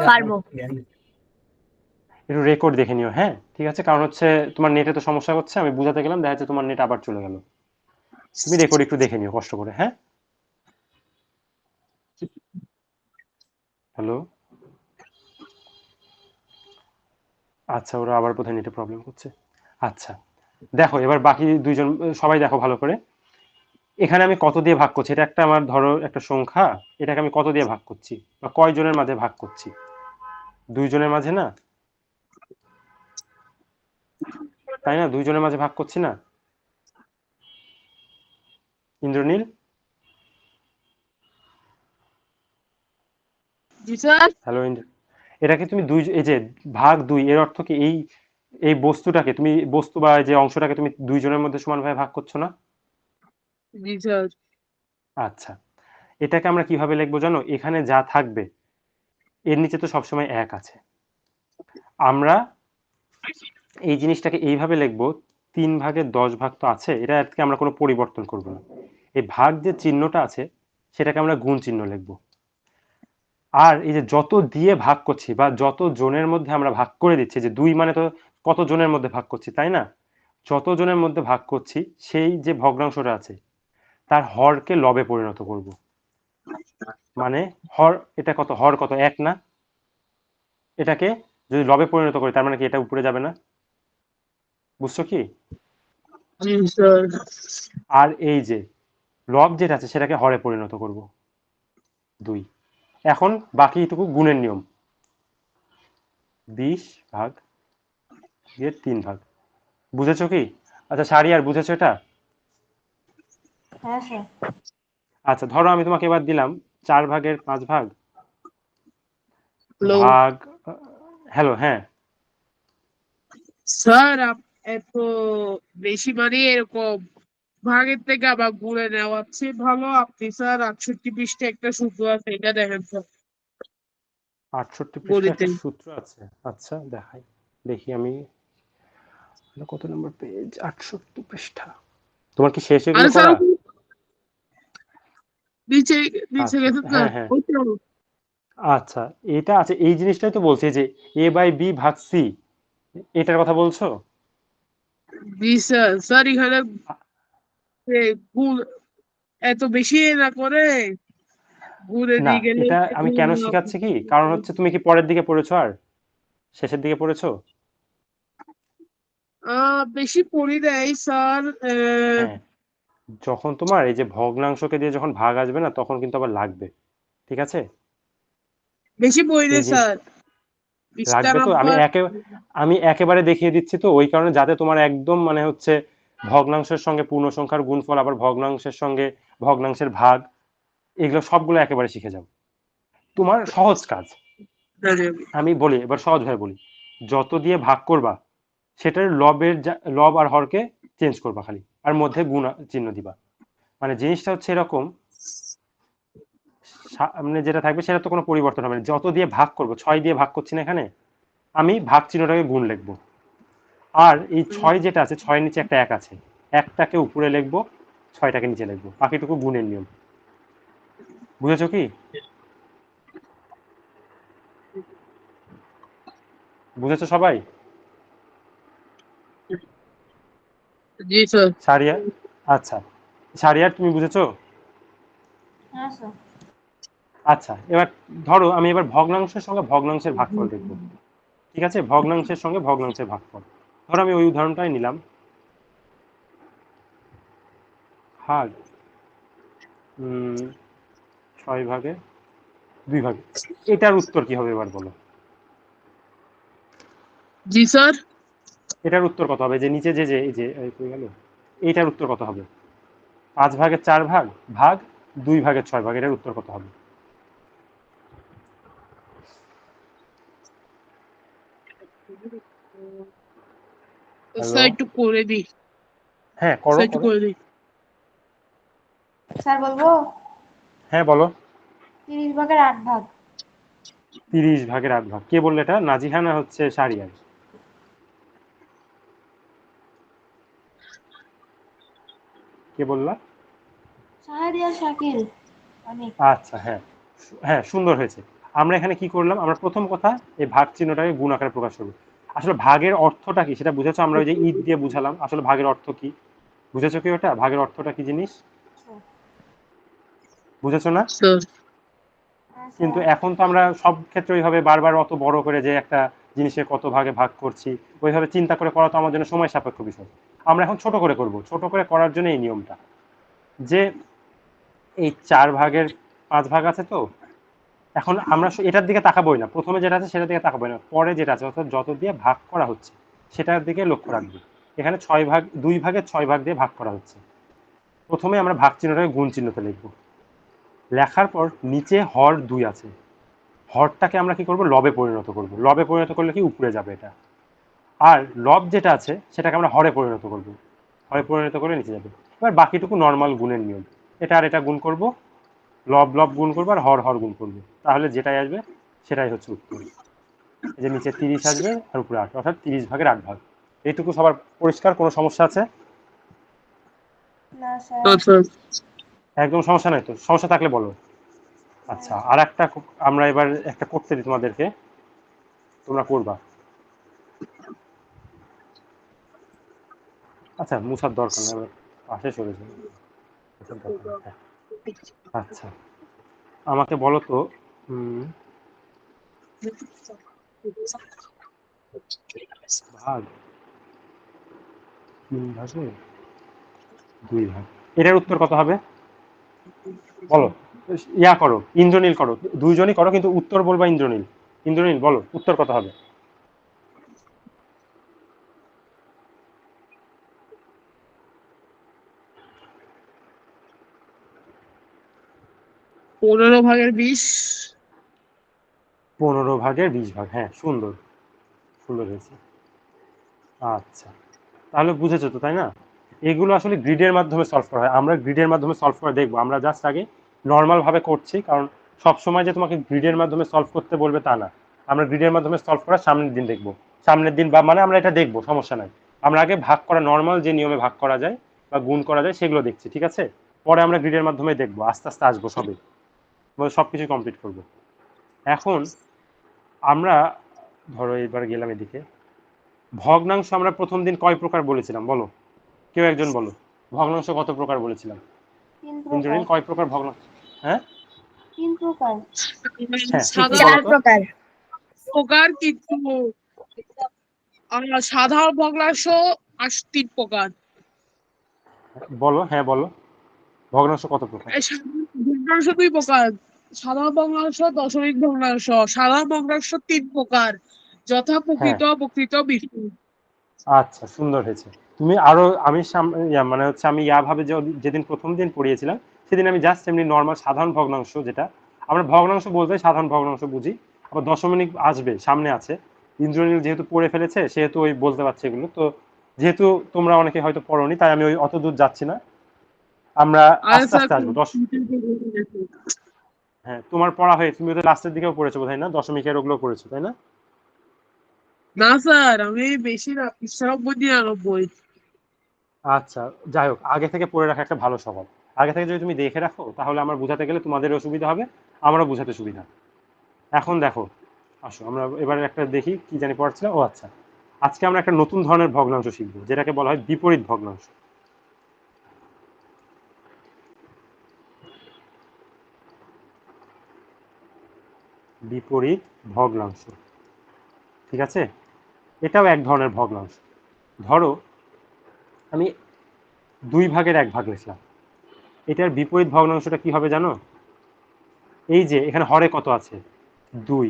পারবো। একটু রেকর্ড দেখে নিও, হ্যাঁ ঠিক আছে, কারণ হচ্ছে তোমার নেটে তো সমস্যা হচ্ছে, আমি বুঝাতে গেলাম দেখা যাচ্ছে তোমার নেট আবার চলে গেল। তুমি রেকর্ড একটু দেখে নিও কষ্ট করে, হ্যাঁ? হ্যালো, আচ্ছা ওরা আবার বোধহয় নেটে প্রবলেম হচ্ছে। আচ্ছা দেখো এবার বাকি দুইজন সবাই দেখো ভালো করে। এখানে আমি কত দিয়ে ভাগ করছি? এটা একটা আমার ধরো একটা সংখ্যা, এটাকে আমি কত দিয়ে ভাগ করছি বা কয় জনের মাঝে ভাগ করছি? 2 জনের মাঝে না? তাই না? 2 জনের মাঝে ভাগ করছি না? ইন্দ্রনীল, জি স্যার। হ্যালো ইন্দ্র, এটাকে তুমি দুই, এই যে ভাগ 2 এর অর্থ কি এই এই বস্তুটাকে তুমি বস্তু বা যে অংশটাকে তুমি 2 জনের মধ্যে সমানভাবে ভাগ করছো না? জি স্যার। আচ্ছা, এটাকে আমরা কিভাবে লিখবো জানো? এখানে যা থাকবে এর নিচে তো সবসময় 1 আছে, আমরা এই জিনিসটাকে এইভাবে লিখবো, 3 ভাগের 10 ভাগ তো আছে, এটা আজকে আমরা কোনো পরিবর্তন করব না। এই ভাগ যে চিহ্নটা আছে সেটাকে আমরা গুণ চিহ্ন লিখবো। আর এই যে যত দিয়ে ভাগ করছি বা যত জনের মধ্যে আমরা ভাগ করে দিচ্ছি, যে 2 মানে তো কত জনের মধ্যে ভাগ করছি, তাই না? যত জনের মধ্যে ভাগ করছি সেই যে ভগ্নাংশটা আছে তার হরকে লবে পরিণত করব। মানে হর, এটা কত, হর কত, 1 না? এটাকে যদি লবে পরিণত করি তার মানে কি এটা উপরে যাবে না? বুঝছো কি? জি স্যার। আর এই যে লব যেটা আছে সেটাকে হরে পরিণত করব, 2। এখন বাকিটুকু গুণের নিয়ম, 20 ভাগ দিয়ে 3 ভাগ। বুঝেছো কি? আচ্ছা শারিয়ার, বুঝেছো এটা? হ্যাঁ স্যার। আচ্ছা ধরো আমি তোমাকে এবার দিলাম 4 ভাগের 5 ভাগ হ্যালো ভাগ, হ্যালো, হ্যাঁ স্যার, এত বেশি মানে এরকম ভাগের থেকে আবার গুণে নেওয়াচ্ছে ভালো। আপনি স্যার 68 পৃষ্ঠে একটা সূত্র আছে, এটা দেখেন স্যার 68 পৃষ্ঠাে গণিতে। একটা সূত্র আছে। আচ্ছা দেখাই, দেখি আমি, কত নম্বর পেজ, 68 পৃষ্ঠা। তোমার কি শেষ এগুলো আরে স্যার করা? নিচে নিচে আচ্ছা গেছে স্যার, হ্যাঁ হ্যাঁ, ওই তো। আচ্ছা এটা আছে, এই জিনিসটাই তো বলছি যে এ বাই বি ভাগ সি, এটার কথা বলছো? জি স্যার। স্যার এখানে গুণ এত বেশি না করে ঘুরে না, দিয়ে গেলে এটা আমি কেন শিখাচ্ছি কি, কারণ হচ্ছে তুমি কি পরের দিকে পড়েছো আর শেষের দিকে পড়েছো? বেশি পড়ি দেয় স্যার। হ্যাঁ, যখন তোমার এই যে ভগ্নাংশকে দিয়ে যখন ভাগ আসবে না তখন কিন্তু আবার লাগবে, ঠিক আছে? বেশি পড়ি এই দেয় জিনিস স্যার, পৃষ্ঠা লাগবে তো, নাম্বার। আমি একেবারে দেখিয়ে দিচ্ছি তো, ওই কারণে যাতে তোমার একদম মানে হচ্ছে ভগ্নাংশের সঙ্গে পূর্ণ সংখ্যার গুণফল, আবার ভগ্নাংশের সঙ্গে ভগ্নাংশের ভাগ, এগুলো সবগুলো একেবারে শিখে যাও। তোমার সহজ কাজ, আমি বলি এবার সহজভাবে বলি, যত দিয়ে ভাগ করবা সেটার লবের লব আর হরকে চেঞ্জ করবা খালি, আর মধ্যে গুণ চিহ্ন দিবা। মানে জিনিসটা হচ্ছে এরকম, মানে যেটা থাকবে সেটা তো কোনো পরিবর্তন হবে না। যত দিয়ে ভাগ করবো, 6 দিয়ে ভাগ করছি না এখানে, আমি ভাগ চিহ্নটাকে গুণ লিখবো। আর এই 6 যেটা আছে, 6 নিচে একটা 1 আছে, একটাকে উপরে লিখবো, 6টাকে নিচে লিখবো, বাকিটুকু গুণের নিয়ম। বুঝেছো কি? বুঝেছো সবাই? জি স্যার। সারিয়া, আচ্ছা সারিয়ার তুমি বুঝেছো? হ্যাঁ স্যার। আচ্ছা এবার ধরো আমি এবার ভগ্নাংশের সঙ্গে ভগ্নাংশের ভাগফল দেখবো, ঠিক আছে? ভগ্নাংশের সঙ্গে ভগ্নাংশের ভাগফল, ধরো আমি ওই উদাহরণটাই নিলাম, ভাগ 6 ভাগে 2 ভাগে, এটার উত্তর কি হবে এবার বলো? জি স্যার। এটার উত্তর কত হবে, যে নিচে যে যে এই যে কই গেল, এইটার উত্তর কত হবে? 5 ভাগের 4 ভাগ ভাগ 2 ভাগের 6 ভাগ, এটার উত্তর কত হবে? হ্যালো, স্যার একটু করে দিই। হ্যাঁ করো স্যার একটু করো, করে দিই। স্যার বলবো? হ্যাঁ বলো। 30 ভাগের 8 ভাগ। 30 ভাগের 8 ভাগ, কে বললো এটা, নাজিহা না হচ্ছে সারিয়ার? কে বললা? শাহরিয়া শাকিল। অনেক। আচ্ছা হ্যাঁ, হ্যাঁ সুন্দর হয়েছে। আমরা এখানে কি করলাম, আমরা প্রথম কথা এই ভাগ চিহ্নটাকে গুণ আকারে প্রকাশ করবো। আসলে ভাগের অর্থটা কি সেটা বুঝেছো? আমরা ওই যে ঈদ দিয়ে বুঝালাম, আসলে ভাগের অর্থ কি বুঝেছো কি? ওটা ভাগের অর্থটা কি জিনিস বুঝেছো না? স্যার হ্যাঁ কিন্তু স্যার। এখন তো আমরা সব ক্ষেত্রে ওইভাবে বারবার অত বড় করে যে একটা জিনিসের কত ভাগে ভাগ করছি, ওইভাবে চিন্তা করে করা তো আমার জন্য সময় সাপেক্ষ বিষয়। আমরা এখন ছোট করে করব, ছোট করে করার জন্য এই নিয়মটা, যে এই 4 ভাগের 5 ভাগ আছে তো, এখন আমরা এটার দিকে তাকাবোই না, প্রথমে যেটা আছে সেটার দিকে তাকাবোই না, পরে যেটা আছে অর্থাৎ যত দিয়ে ভাগ করা হচ্ছে সেটার দিকে লক্ষ্য রাখবো। এখানে 6 ভাগ, 2 ভাগের 6 ভাগ দিয়ে ভাগ করা হচ্ছে, প্রথমে আমরা ভাগ চিহ্নটাকে গুণ চিহ্নতে লিখবো, লেখার পর নিচে হর 2 আছে, হরটাকে আমরা কি করব, লবে পরিণত করব। লবে পরিণত করলে কি উপরে যাবে এটা, আর লব যেটা আছে সেটাকে আমরা হরে পরিণত করব, হরে পরিণত করে নিচে যাবে। এবার বাকিটুকু নর্মাল গুণের নিয়ম, এটা আর এটা গুণ করব, লব লব গুণ করবো আর হর হর গুণ করবো, তাহলে যেটাই আসবে সেটাই হচ্ছে উত্তর। এই যে নিচে 30 আসবে আর উপরে 8, অর্থাৎ 30 ভাগের 8 ভাগ। এইটুকু সবার পরিষ্কার? কোনো সমস্যা আছে? না স্যার। আচ্ছা একদম সমস্যা নাই তো? সমস্যা থাকলে বলো। আচ্ছা, আর একটা আমরা এবার একটা করতে দিই তোমাদেরকে, তোমরা করবা। আচ্ছা, মুছার দরকার নেই, পাশে সরে যাবে, মুছার দরকার নেই। হ্যাঁ। আচ্ছা, আমাকে বলো তো, ভাগ 3 ভাগে 2 ভাগ, এটার উত্তর কত হবে বলো? ইয়া করো, ইন্দ্রনীল করো, দুইজনই করো, কিন্তু উত্তর বলবা ইন্দ্রনীল। ইন্দ্রনীল বলো উত্তর কত হবে? 15 ভাগের 20। 15 ভাগের 20 ভাগ, হ্যাঁ, সুন্দর, সুন্দর হয়েছে। আচ্ছা, তাহলে বুঝেছো তো, তাই না? এগুলো আসলে গ্রিডের মাধ্যমে সলভ করা হয়, আমরা গ্রিডের মাধ্যমে সলভ করে দেখবো। আমরা জাস্ট আগে নর্মাল ভাবে করছি, কারণ সব সময় যে তোমাকে গ্রিডের মাধ্যমে সলভ করতে বলবে তা না। আমরা গ্রিডের মাধ্যমে সলভ করা সামনের দিন দেখবো, সামনের দিন বা মানে আমরা এটা দেখবো, সমস্যা নাই। আমরা আগে ভাগ করা, নর্মাল যে নিয়মে ভাগ করা যায় বা গুণ করা যায় সেগুলো দেখছি, ঠিক আছে? পরে আমরা গ্রিডের মাধ্যমে দেখবো, আস্তে আস্তে আসবো সবে, সবকিছু কমপ্লিট করবো। এখন আমরা ধরো এবার গেলাম এদিকে, ভগ্নাংশ আমরা প্রথম দিন কয় প্রকার বলেছিলাম বলো? কেউ একজন বলো, ভগ্নাংশ কত প্রকার বলেছিলাম? 3 প্রকার। ইন্দ্রনীল, কয় প্রকার ভগ্নাংশ? হ্যাঁ 3 প্রকার। হ্যাঁ, কি কি সাধারণ বলো 4 তো? প্রকার। প্রকার কিন্তু সাধারণ ভগ্নাংশ 3 প্রকার। বলো, হ্যাঁ বলো, ভগ্নাংশ কত প্রকার? ভগ্নাংশ 2 প্রকার, সাধারণ ভগ্নাংশ, দশমিক ভগ্নাংশ। সাধারণ ভগ্নাংশ 3 প্রকার, যথা হ্যাঁ, প্রকৃত, প্রকৃত, বিকৃত। আচ্ছা, সুন্দর হয়েছে। তুমি আরো, আমি মানে হচ্ছে আমি ভাবে যেদিন প্রথম দিন পড়িয়েছিলাম সেদিন আমি জাস্ট এমনি নর্মাল সাধারণ ভগ্নাংশ, যেটা আমরা ভগ্নাংশ বলতে সাধারণ ভগ্নাংশ বুঝি, আবার দশমিক আসবে সামনে আছে। ইন্দ্রনীল যেহেতু পড়ে ফেলেছে সেহেতু ওই বলতে পারছে এগুলো, তো যেহেতু তোমরা অনেকে হয়তো পড়োনি তাই আমি ওই অত দূর যাচ্ছি না, আমরা আরে আস্তে স্যার, আস্তে আসবো। হ্যাঁ, তোমার পড়া হয়ে তুমি তো লাস্টের দিকেও পড়েছো বোধ হয়, না দশমিকের ওগুলো পড়েছো তাই না? না স্যার, আমি বেশি না, 90-99। আচ্ছা, যাই হোক, আগে থেকে পড়ে রাখা একটা ভালো স্বভাব। আগে থেকে যদি তুমি দেখে রাখো তাহলে আমার বোঝাতে গেলে তোমাদেরও সুবিধা হবে, আমারও বোঝাতে সুবিধা। এখন দেখো, আসো আমরা এবারে একটা দেখি কি জানি পড়াচ্ছিলাম। ও আচ্ছা, আজকে আমরা একটা নতুন ধরনের ভগ্নাংশ শিখবো, যেটাকে বলা হয় বিপরীত ভগ্নাংশ। বিপরীত ভগ্নাংশ, ঠিক আছে? এটাও এক ধরনের ভগ্নাংশ। ধরো আমি 2 ভাগের 1 ভাগ লিখলাম, এটার বিপরীত ভগ্নাংশটা কি হবে জানো? এই যে এখানে হরে কত আছে? 2,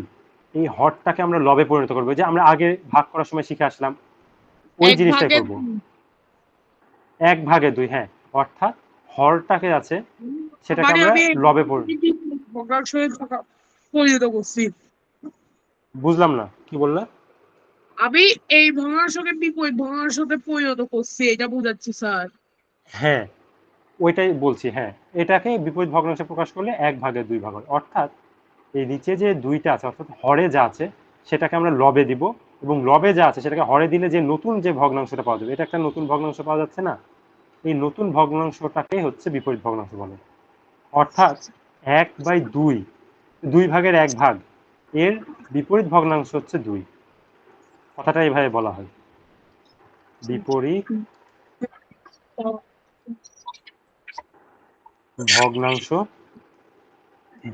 এই হরটাকে আমরা লবে পরিণত করবো, যে আমরা আগে ভাগ করার সময় শিখে আসলাম ওই 1 জিনিসটাই ভাগের করব। 1 ভাগে 2, হ্যাঁ, অর্থাৎ হরটাকে আছে সেটাকে মানে আমরা আমি লবে ভগ্নাংশে পরিণত করছি। বুঝলাম না কি বললা? আমি এই ভগ্নাংশকে বিপরীত ভগ্নাংশতে পরিণত করছি, এটা বোঝাচ্ছি স্যার। হ্যাঁ, ওইটাই বলছি, হ্যাঁ, এটাকে বিপরীত ভগ্নাংশে প্রকাশ করলে 1 ভাগে 2 ভাগ হয়, অর্থাৎ এই নিচে যে 2টা আছে অর্থাৎ হরে যা আছে সেটাকে আমরা লবে দিব, এবং লবে যা আছে সেটাকে হরে দিলে যে নতুন যে ভগ্নাংশটা পাওয়া যাবে, এটা একটা নতুন ভগ্নাংশ পাওয়া যাচ্ছে না, এই নতুন ভগ্নাংশটাকে হচ্ছে বিপরীত ভগ্নাংশ বলে। অর্থাৎ 1/2, 2 ভাগের 1 ভাগ, এর বিপরীত ভগ্নাংশ হচ্ছে 2। কথাটা এইভাবে বলা হয়, বিপরীত ভগ্নাংশ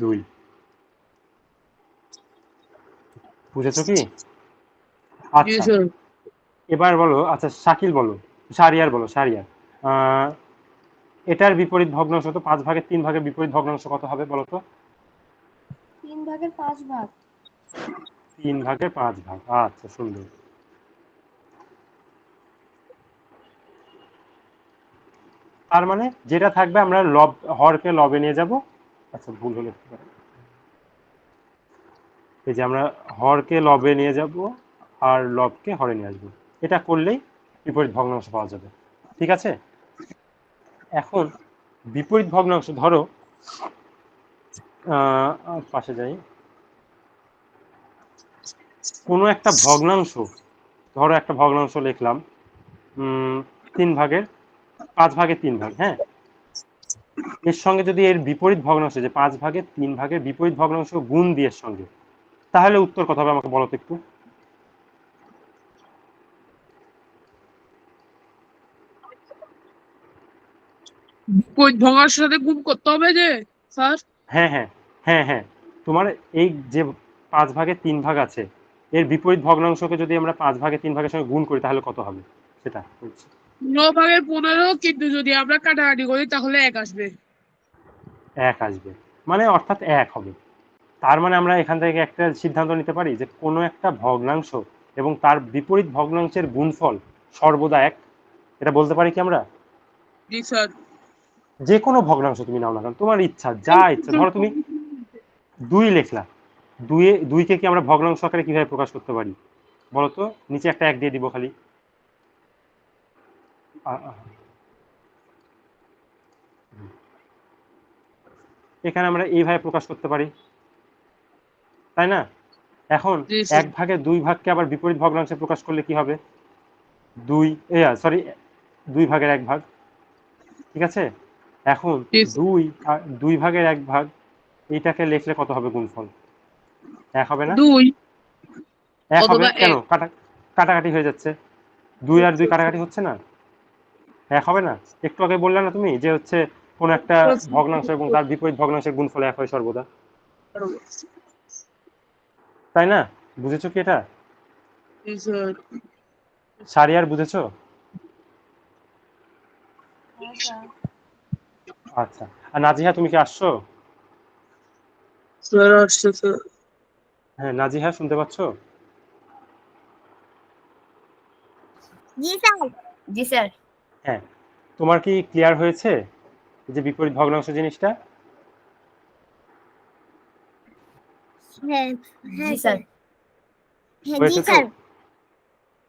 2। বুঝেছো কি? আচ্ছা, এবার বলো, আচ্ছা শাকিল বলো, শারিয়ার বলো, শারিয়ার, এটার বিপরীত ভগ্নাংশ তো 5 ভাগের 3 ভাগের বিপরীত ভগ্নাংশ কত হবে বলো তো? 3 ভাগের 5 ভাগ। 3 ভাগের 5 ভাগ, আচ্ছা সুন্দর। তার মানে যেটা থাকবে আমরা লব, হরকে লবে নিয়ে যাব। আচ্ছা, ভুল হলে এই যে আমরা হরকে লবে নিয়ে যাব আর লবকে হরে নিয়ে আসবো, এটা করলেই বিপরীত ভগ্নাংশ পাওয়া যাবে, ঠিক আছে? এখন বিপরীত ভগ্নাংশ ধরো, পাশে যাই, কোনো একটা ভগ্নাংশ, ধরো একটা ভগ্নাংশ লিখলাম 3 ভাগের 5 ভাগের 3 ভাগ, হ্যাঁ, এর সঙ্গে যদি এর বিপরীত ভগ্নাংশ, যে 5 ভাগের 3 ভাগের বিপরীত ভগ্নাংশ গুণ দিয়ে এর সঙ্গে, তাহলে উত্তর কত হবে আমাকে বলো তো একটু। কই ভগ্নাংশের সাথে গুণ করতে হবে যে স্যার? হ্যাঁ হ্যাঁ হ্যাঁ হ্যাঁ, তোমার এই যে 5 ভাগের 3 ভাগ আছে, এর বিপরীত ভগ্নাংশকে যদি আমরা 5 ভাগের 3 ভাগের সঙ্গে গুণ করি তাহলে কত হবে সেটা বলছি। 9 ভাগের 15, কিন্তু যদি আমরা কাটাকাটি করি তাহলে 1 আসবে। 1 আসবে, মানে অর্থাৎ 1 হবে। তার মানে আমরা এখান থেকে একটা সিদ্ধান্ত নিতে পারি যে কোনো একটা ভগ্নাংশ এবং তার বিপরীত ভগ্নাংশের গুণফল সর্বদা 1, এটা বলতে পারি কি আমরা? জি স্যার। যে কোনো ভগ্নাংশ তুমি নাও না কেন, তোমার ইচ্ছা, যা ইচ্ছা, ধরো তুমি 2 লিখলা, 2কে কি আমরা ভগ্নাংশ আকারে কিভাবে প্রকাশ করতে পারি বলো তো? নিচে একটা 1 দিয়ে দিব খালি। এখানে আমরা এইভাবে প্রকাশ করতে পারি, তাই না? এখন জি স্যার। 1 ভাগে 2 ভাগকে আবার বিপরীত ভগ্নাংশে প্রকাশ করলে কি হবে? 2 ভাগের 1 ভাগ, ঠিক আছে? এখন জি স্যার। 2 ভাগের 1 ভাগ, এইটাকে লিখলে কত হবে গুণফল? 1 হবে না? 2 1 হবে অথবা কেন? 1। কাটাকাটি হয়ে যাচ্ছে, 2 আর 2 কাটাকাটি হচ্ছে না, 1 হবে না? একটু আগে বললে না তুমি যে হচ্ছে কোন একটা ভগ্নাংশ এবং তার বিপরীত ভগ্নাংশের গুণফল 1 হয় সর্বদা, তাই না? বুঝেছো কি এটা? জি স্যার। সারিয়ার বুঝেছো? হ্যাঁ স্যার। আচ্ছা, আর নাজিহা তুমি কি আসছো? স্যার আসছে স্যার। হ্যাঁ নাজিহা, শুনতে পাচ্ছো? জি স্যার। জি স্যার। হ্যাঁ, তোমার কি ক্লিয়ার হয়েছে যে বিপরীত ভগ্নাংশ জিনিসটা? হ্যাঁ জি স্যার। হয়েছে তো?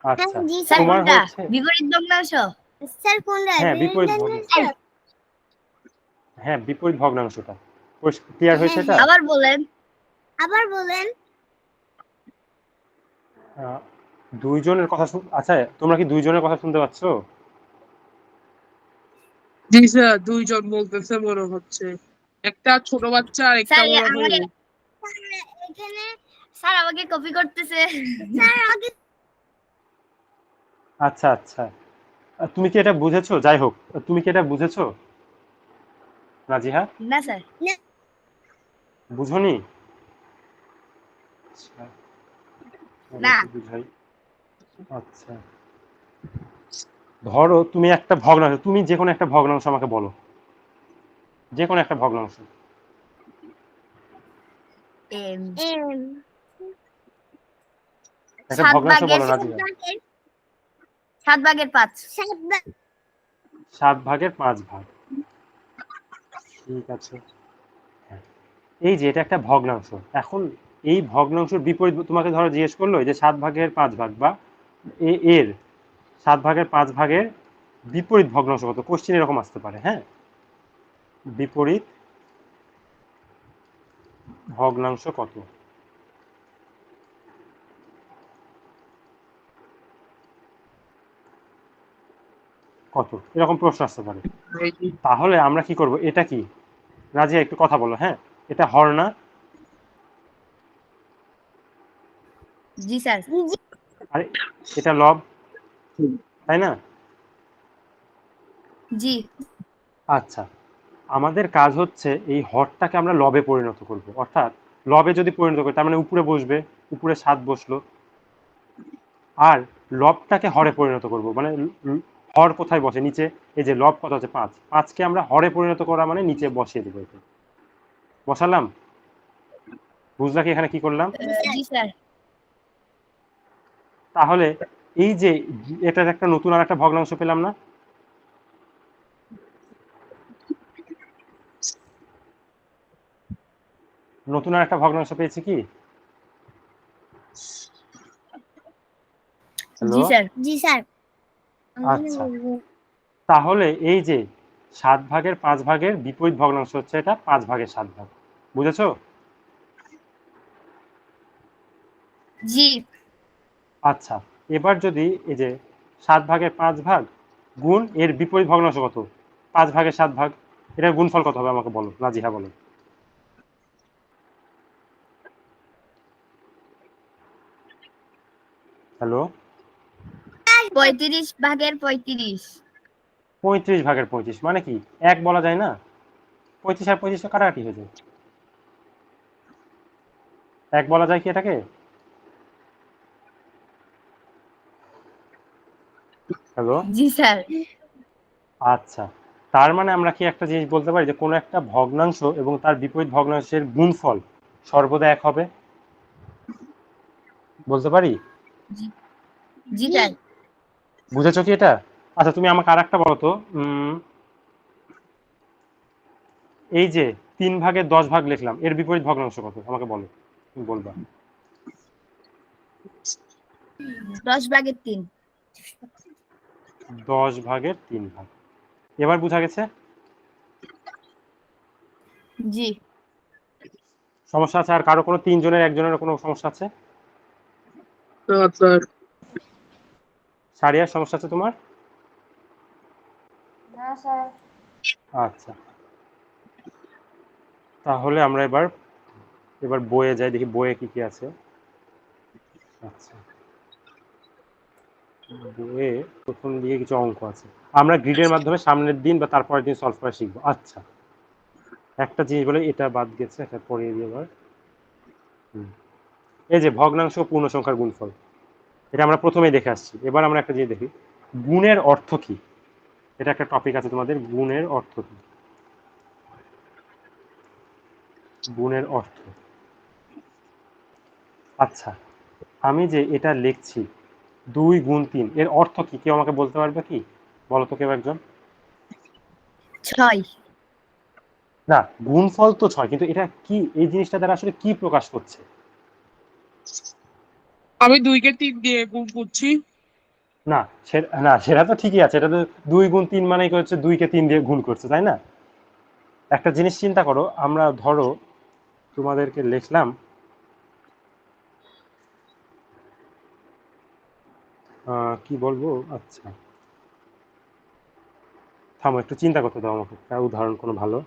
আচ্ছা, জি স্যার। তোমার কোনটা হচ্ছে, বিপরীত ভগ্নাংশ? স্যার কোনটা হ্যাঁ বিপরীত ভগ্নাংশ, হ্যাঁ বিপরীত ভগ্নাংশটা ক্লিয়ার হয়েছে এটা? আবার বলেন, আবার বলেন। দুইজনের কথা আচ্ছা, তোমরা কি দুইজনের কথা শুনতে পাচ্ছ? জি স্যার, 2 জন বলতেছে মনে হচ্ছে, একটা ছোট বাচ্চা আর একটা স্যার বড় আমাকে মেয়ে। এখানে স্যার আমাকে কপি করতেছে। স্যার আমাকে আচ্ছা আচ্ছা, তুমি কি এটা বুঝেছো? যাই হোক, তুমি কি এটা বুঝেছো নাজিহা? না স্যার। বুঝোনি? আচ্ছা, না। একটু বুঝাই। আচ্ছা, ধরো তুমি একটা ভগ্নাংশ, তুমি যে কোনো একটা ভগ্নাংশ আমাকে বলো, যে কোনো একটা ভগ্নাংশ। এম একটা 7 ভগ্নাংশ ভাগের বলো নাজিহা। 7 ভাগের 5। 7 ভাগের 5 ভাগ, ঠিক আছে। হ্যাঁ, এই যে এটা একটা ভগ্নাংশ, এখন এই ভগ্নাংশের বিপরীত তোমাকে ধরো জিজ্ঞেস করলো যে 7 ভাগের 5 ভাগ বা এর 7 ভাগের 5 ভাগের বিপরীত ভগ্নাংশ কত, কোশ্চেন এরকম আসতে পারে, হ্যাঁ, বিপরীত ভগ্নাংশ কত, কত এরকম প্রশ্ন আসতে পারে। তাহলে আমরা কি করব, এটা কি রাজিয়া একটু কথা বলো, হ্যাঁ, এটা হর না? জি স্যার। আর এটা লব, তাই না? জি আচ্ছা, আমাদের কাজ হচ্ছে এই হরটাকে আমরা লবে পরিণত করব, অর্থাৎ লবে যদি পরিণত করি তার মানে উপরে বসবে, উপরে 7 বসলো, আর লবটাকে হরে পরিণত করব, মানে হর কোথায় বসে? নিচে। এই যে লব কত আছে 5, 5কে আমরা হরে পরিণত করা মানে নিচে বসিয়ে দেবো, এটা বসালাম। বুঝলা কি এখানে কি করলাম? জি স্যার। তাহলে এই যে এটার একটা নতুন আর একটা ভগ্নাংশ পেলাম না? নতুন আর একটা ভগ্নাংশ পেয়েছি কি? জি হ্যালো, স্যার। জি স্যার। আচ্ছা, তাহলে এই যে 7 ভাগের 5 ভাগের বিপরীত ভগ্নাংশ হচ্ছে এটা 5 ভাগের 7 ভাগ, বুঝেছো? জি আচ্ছা, এবার যদি এই যে 7 ভাগের 5 ভাগ গুণ এর বিপরীত ভগ্নাংশ কত? 5 ভাগের 7 ভাগ, এটার গুণফল কত হবে আমাকে বলো, নাজিহা বলো। হ্যালো, 35 ভাগের 35। 35 ভাগের 35 মানে কি 1 বলা যায় না? 35 আর 25 তো কাটাকাটি হয়ে যায়, 1 বলা যায় কি এটাকে? হ্যালো, জি স্যার। আচ্ছা, তার মানে আমরা কি একটা জিনিস বলতে পারি যে কোনো একটা ভগ্নাংশ এবং তার বিপরীত ভগ্নাংশের গুণফল সর্বদা 1 হবে, বলতে পারি? জি জি স্যার। বুঝেছো কি এটা? আচ্ছা, তুমি আমাকে আর একটা বলো তো, এই যে 3 ভাগের 10 ভাগ লিখলাম, এর বিপরীত ভগ্নাংশ কত আমাকে বলো, তুমি বলবা। 10 ভাগের 3। 10 ভাগের 3 ভাগ, এবার বুঝা গেছে? জি সমস্যা আছে আর কারো? কোনো 3 জনের একজনের কোনো সমস্যা আছে? স্যার সারিয়ার সমস্যা আছে তোমার? না স্যার। আচ্ছা, তাহলে আমরা এবার বইয়ে যাই, দেখি বইয়ে কি কি আছে। আচ্ছা, বইয়ে প্রথম দিকে কিছু অঙ্ক আছে, আমরা গ্রিডের মাধ্যমে সামনের দিন বা তারপরের দিন সলভ করা শিখবো। আচ্ছা, একটা জিনিস বলে, এটা বাদ গেছে, এটা পড়িয়ে দিই এবার। এই যে ভগ্নাংশ ও পূর্ণ সংখ্যার গুণফল, এটা আমরা প্রথমেই দেখে আসছি। এবার আমরা একটা জিনিস দেখি, গুণের অর্থ কি। এটা একটা টপিক আছে তোমাদের, গুণের অর্থ কি। গুণের অর্থ, আচ্ছা, আমি যে এটা লিখছি 2 গুণ 3, এর অর্থ কি কেউ আমাকে বলতে পারবে কি? বলো তো কেউ একজন। 6। না, গুণফল তো 6, কিন্তু এটা কি, এই জিনিসটা দ্বারা আসলে কি প্রকাশ করছে? আমি 2 কে 3 দিয়ে গুণ করছি। না, না সেটা তো ঠিকই আছে, এটা তো 2 গুণ 3 মানেই হচ্ছে 2 কে 3 দিয়ে গুণ করছে, তাই না? একটা জিনিস চিন্তা করো, আমরা ধরো তোমাদেরকে লিখলাম কি বলবো, আচ্ছা থামো, একটু চিন্তা করতে দাও আমাকে একটা উদাহরণ কোনো ভালো।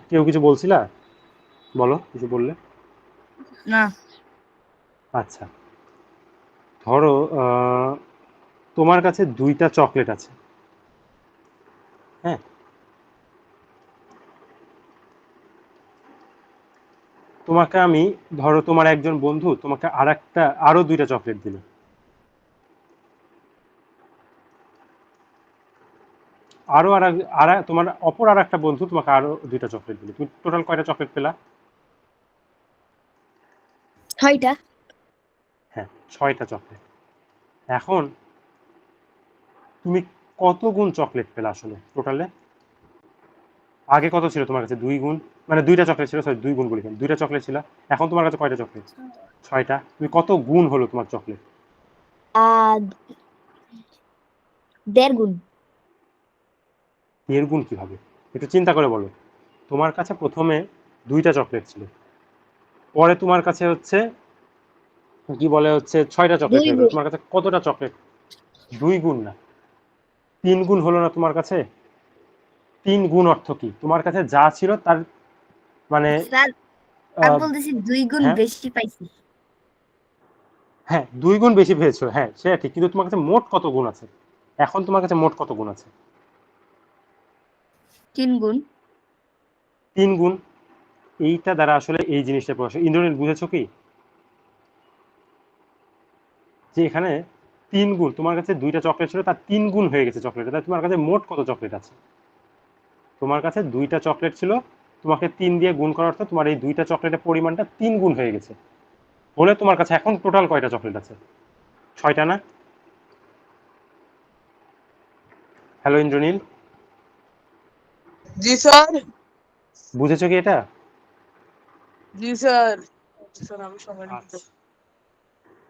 কেউ কিছু বলছিলা? বলো, কিছু বললে। না আচ্ছা, ধরো তোমার কাছে 2টা চকলেট আছে, হ্যাঁ, তোমাকে আমি, ধরো তোমার একজন বন্ধু তোমাকে আরো 2টা চকলেট দিল, আরো তোমার অপর আর একটা বন্ধু তোমাকে আরো 2টা চকলেট দিল, তুমি টোটাল কয়টা চকলেট পেলা? 6টা। হ্যাঁ, 6টা চকলেট। এখন তুমি কত গুণ চকলেট পেলা আসলে টোটালে? আগে কত ছিল তোমার কাছে? 2 গুণ, মানে 2টা চকলেট ছিল, সরি 2 গুণ বলি কেন, 2টা চকলেট ছিল, এখন তোমার কাছে কয়টা চকলেট? 6টা। তুমি কত গুণ হলো তোমার চকলেট? 1.5 গুণ। 1.5 গুণ কিভাবে, একটু চিন্তা করে বলো। তোমার কাছে প্রথমে 2টা চকলেট ছিল, পরে তোমার কাছে হচ্ছে কি বলে হচ্ছে 6টা চকলেট 2 হয়ে গেল, গুণ। তোমার কাছে কতটা চকলেট? 2 গুণ না, 3 গুণ হলো না তোমার কাছে? 3 গুণ অর্থ কি, তোমার কাছে যা ছিল তার মানে স্যার আমি আহ, বলতেছি 2 গুণ হ্যাঁ বেশি পাইছি। হ্যাঁ, 2 গুণ বেশি পেয়েছো, হ্যাঁ সেটা ঠিক, কিন্তু তোমার কাছে মোট কত গুণ আছে? এখন তোমার কাছে মোট কত গুণ আছে? 3 গুণ। 3 গুণ। এইটা দ্বারা আসলে এই জিনিসটা প্রকাশ, ইন্দ্রনীল বুঝেছো কি, যে এখানে 3 গুণ, তোমার কাছে 2টা চকলেট ছিল তার 3 গুণ হয়ে গেছে চকলেট, তাই তোমার কাছে মোট কত চকলেট আছে? তোমার কাছে 2টা চকলেট ছিল, তোমাকে 3 দিয়ে গুণ করার অর্থ তোমার এই 2টা চকলেটের পরিমাণটা 3 গুণ হয়ে গেছে, বলে তোমার কাছে এখন টোটাল কয়টা চকলেট আছে? 6টা না? হ্যালো ইন্দ্রনীল, জি স্যার। বুঝেছো কি এটা? জি স্যার। স্যার আমি সময় আচ্ছা,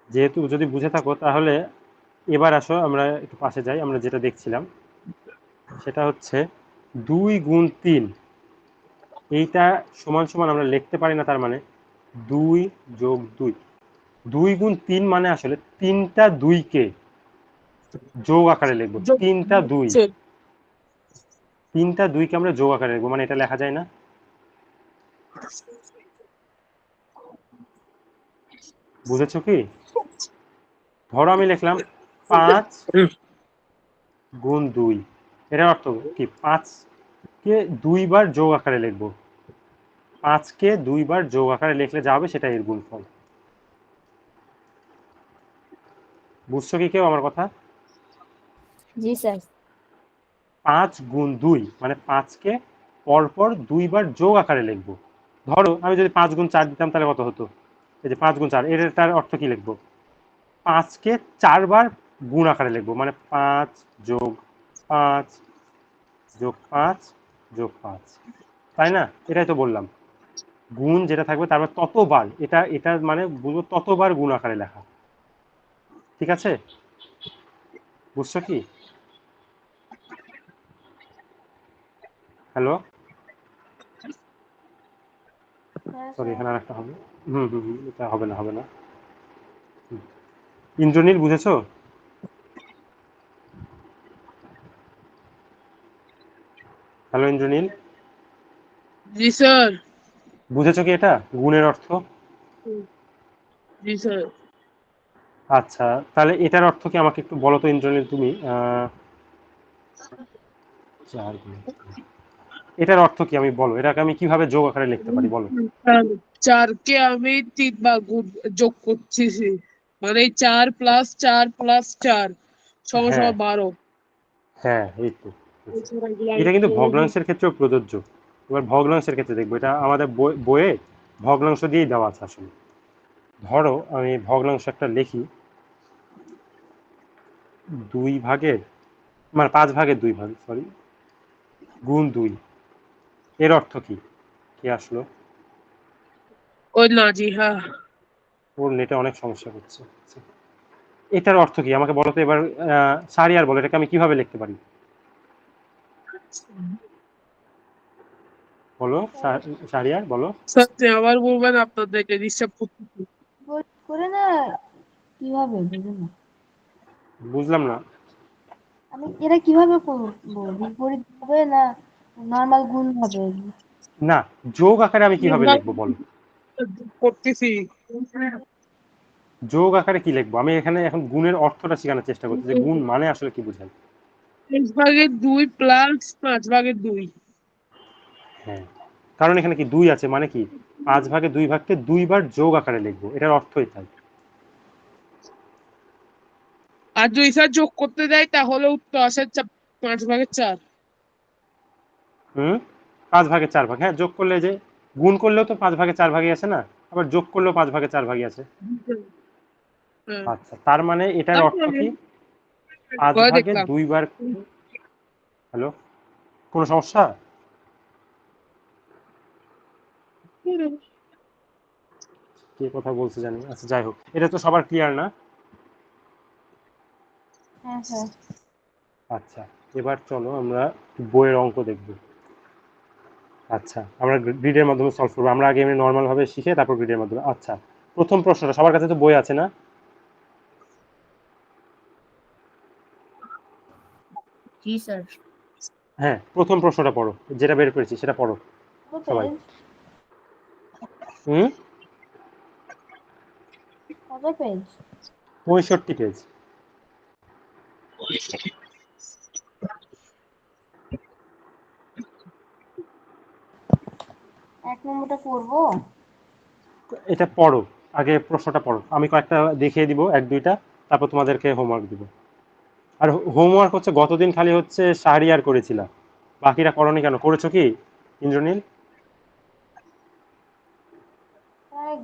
যেহেতু যদি বুঝে থাকো তাহলে এবার আসো আমরা একটু পাশে যাই, আমরা যেটা দেখছিলাম সেটা হচ্ছে 2 গুণ 3 এইটা সমান সমান আমরা লিখতে পারি না, তার মানে 2 যোগ 2। 2 গুণ 3 মানে আসলে 3টা 2 কে যোগ আকারে লিখবো। যোগ 3টা 2, হচ্ছে 3টা 2 কে আমরা যোগ আকারে লিখবো, মানে এটা লেখা যায় না? বুঝেছো কি? ধরো আমি লিখলাম 5 গুণ 2, এটার অর্থ কি? 5 কে 2 বার যোগ আকারে লিখবো। 5 কে 2 বার যোগ আকারে লিখলে যা হবে সেটা এর গুণফল। বুঝছো কি কেউ আমার কথা? জি স্যার। 5 গুণ 2 মানে 5 কে পরপর 2 বার যোগ আকারে লিখবো। ধরো আমি যদি 5 গুণ 4 দিতাম তাহলে কত হতো? এই যে 5 গুণ 4, এটার অর্থ কি লিখবো? 5 কে 4 বার গুণ আকারে লিখবো, মানে 5 যোগ 5 যোগ 5 যোগ 5, তাই না? এটাই তো বললাম, গুণ যেটা থাকবে তারপর ততবার, এটা মানে বুঝবো ততবার গুণ আকারে লেখা। ঠিক আছে, বুঝছো কি? হ্যালো, হ্যাঁ সরি, স্যার। এখানে আরেকটা হবে। এটা হবে না, হবে না। ইন্দ্রনীল বুঝেছো? হ্যালো ইন্দ্রনীল, জি স্যার। বুঝেছো কি এটা গুণের অর্থ? জি স্যার। আচ্ছা, তাহলে এটার অর্থ কি আমাকে একটু বলো তো ইন্দ্রনীল তুমি। 4 গুণ, এটার অর্থ কি আমি বলো, এটাকে আমি কিভাবে যোগ আকারে লিখতে পারি বলো? 4কে আমি 3 বার যোগ করছি, মানে 4 প্লাস 4 প্লাস 4 সমান হ্যাঁ, সমান 12। হ্যাঁ, এই তো। এটা কিন্তু ভগ্নাংশের ক্ষেত্রেও প্রযোজ্য। এবার ভগ্নাংশের ক্ষেত্রে দেখবো, এটা আমাদের বইয়ে ভগ্নাংশ দিয়েই দেওয়া আছে আসলে। ধরো আমি ভগ্নাংশ একটা লিখি, 2 ভাগের মানে 5 ভাগের 2 ভাগ, সরি, গুণ 2, এর অর্থ কি? কি আসলো? ওই নাজিহা। ওর নেটে অনেক সমস্যা হচ্ছে। এটার অর্থ কি আমাকে বলো তো এবার। সারিয়ার বলো, এটাকে আমি কিভাবে লিখতে পারি বলো, সারিয়ার বলো। সত্যি আবার বলবেন, আপনাদেরকে ডিস্টার্ব করতেছি। করে না, কিভাবে বুঝে না। বুঝলাম না। আমি এটা কিভাবে করবো? বিপরীত হবে না নর্মাল গুণ হবে? না, যোগ আকারে আমি কিভাবে লিখবো বলো? করতেছি। যোগ আকারে কি লিখবো? আমি এখানে এখন গুণের অর্থটা শেখানোর চেষ্টা করছি, যে গুণ মানে আসলে কি বোঝায়। 5/2 প্লাস 5/2। হ্যাঁ, কারণ এখানে কি 2 আছে, মানে কি 5 ভাগে 2 ভাগকে 2 বার যোগ আকারে লিখবো, এটার অর্থই তাই। আর 2 স্যার যোগ করতে দেয় তাহলে উত্তর আসে 5/4। 5 ভাগে 4 ভাগ, হ্যাঁ, যোগ করলে যে গুণ করলেও তো 5 ভাগে 4 ভাগই আছে না, আবার যোগ করলেও 5 ভাগে 4 ভাগই আছে। হ্যাঁ, আচ্ছা, তার মানে এটার অর্থ কি? 5 পরে ভাগে দেখলাম। 2 বার। হ্যালো, কোনো সমস্যা? কে কথা বলছে জানি। আচ্ছা, যাই হোক, এটা তো সবার ক্লিয়ার না? হ্যাঁ স্যার। আচ্ছা, এবার চলো আমরা বইয়ের অঙ্ক দেখব। আচ্ছা, আমরা গ্রিডের মাধ্যমে সলভ করবো। আমরা আগে এমনি নর্মাল ভাবে শিখে তারপর গ্রিডের মাধ্যমে। আচ্ছা, প্রথম প্রশ্নটা, সবার কাছে তো বই আছে না? জি স্যার। হ্যাঁ, প্রথম প্রশ্নটা পড়ো, যেটা বের করেছি সেটা পড়ো কত সবাই। পেজ? হুম কত পেজ? 65 পেজ। এক নম্বরটা করবো? এটা পড়ো, আগে প্রশ্নটা পড়ো, আমি কয়েকটা দেখিয়ে দিব, 1-2টা, তারপর তোমাদেরকে হোমওয়ার্ক দিব। আর হোমওয়ার্ক হচ্ছে গতদিন খালি হচ্ছে শাহরিয়ার করেছিলাম, বাকিরা করনি কেন? করেছো কি ইন্দ্রনীল?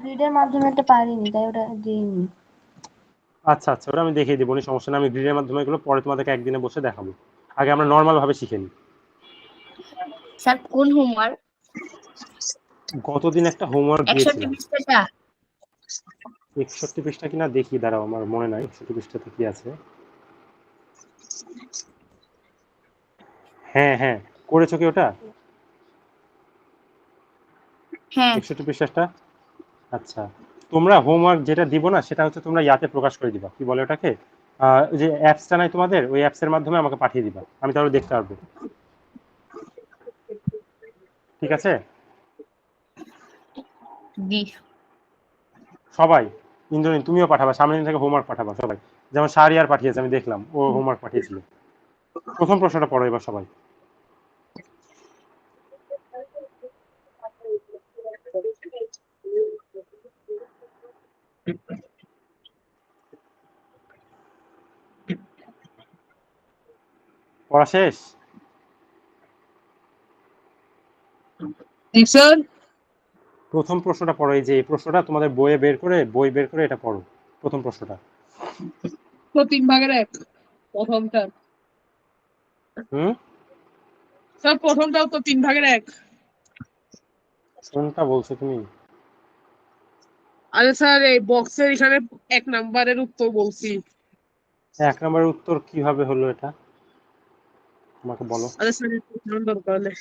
গ্রিডের মাধ্যমে এটা পারিনি, তাই ওটা দিইনি। আচ্ছা আচ্ছা, ওটা আমি দেখিয়ে দিব, সমস্যা না, আমি গ্রিডের মাধ্যমে এগুলো পরে তোমাদেরকে একদিনে বসে দেখাবো। আগে আমরা নর্মাল ভাবে শিখে নিই। স্যার কোন হোমওয়ার্ক? গতদিন একটা হোমওয়ার্ক 61 দিয়েছিলাম। পৃষ্ঠাটা? 61 পৃষ্ঠা কিনা দেখি, দাঁড়াও, আমার মনে নাই 61 পৃষ্ঠাতে কি আছে। হ্যাঁ হ্যাঁ, করেছো কি ওটা হ্যাঁ 61 পৃষ্ঠাটা? আচ্ছা, তোমরা হোমওয়ার্ক যেটা দিব না সেটা হচ্ছে তোমরা ইয়াতে প্রকাশ করে দিবা, কি বলে ওটাকে, ওই যে অ্যাপসটা নাই তোমাদের, ওই অ্যাপসের মাধ্যমে আমাকে পাঠিয়ে দিবা, আমি তাহলে দেখতে পারবো। ঠিক আছে? জি সবাই, ইন্দ্রনীল তুমিও পাঠাবা, সামনের দিন থেকে হোমওয়ার্ক পাঠাবা সবাই। যেমন শাহরিয়ার পাঠিয়েছে, আমি দেখলাম ও হোমওয়ার্ক পাঠিয়েছিল। প্রথম প্রশ্নটা পড়ো এবার সবাই। পড়া শেষ? জি স্যার। প্রথম প্রশ্নটা পড়ো, এই যে এই প্রশ্নটা তোমাদের বই বের করে এটা পড়ো, প্রথম প্রশ্নটা। তো 3/1 প্রথমটা। হুম, স্যার প্রথমটাও তো 3/1। কোনটা বলছো তুমি? আরে স্যার এই বক্সের এখানে 1 নাম্বারের উত্তর বলছি। 1 নম্বরের উত্তর কিভাবে হলো এটা, আমাকে বলো। আরে স্যার দরকার হলে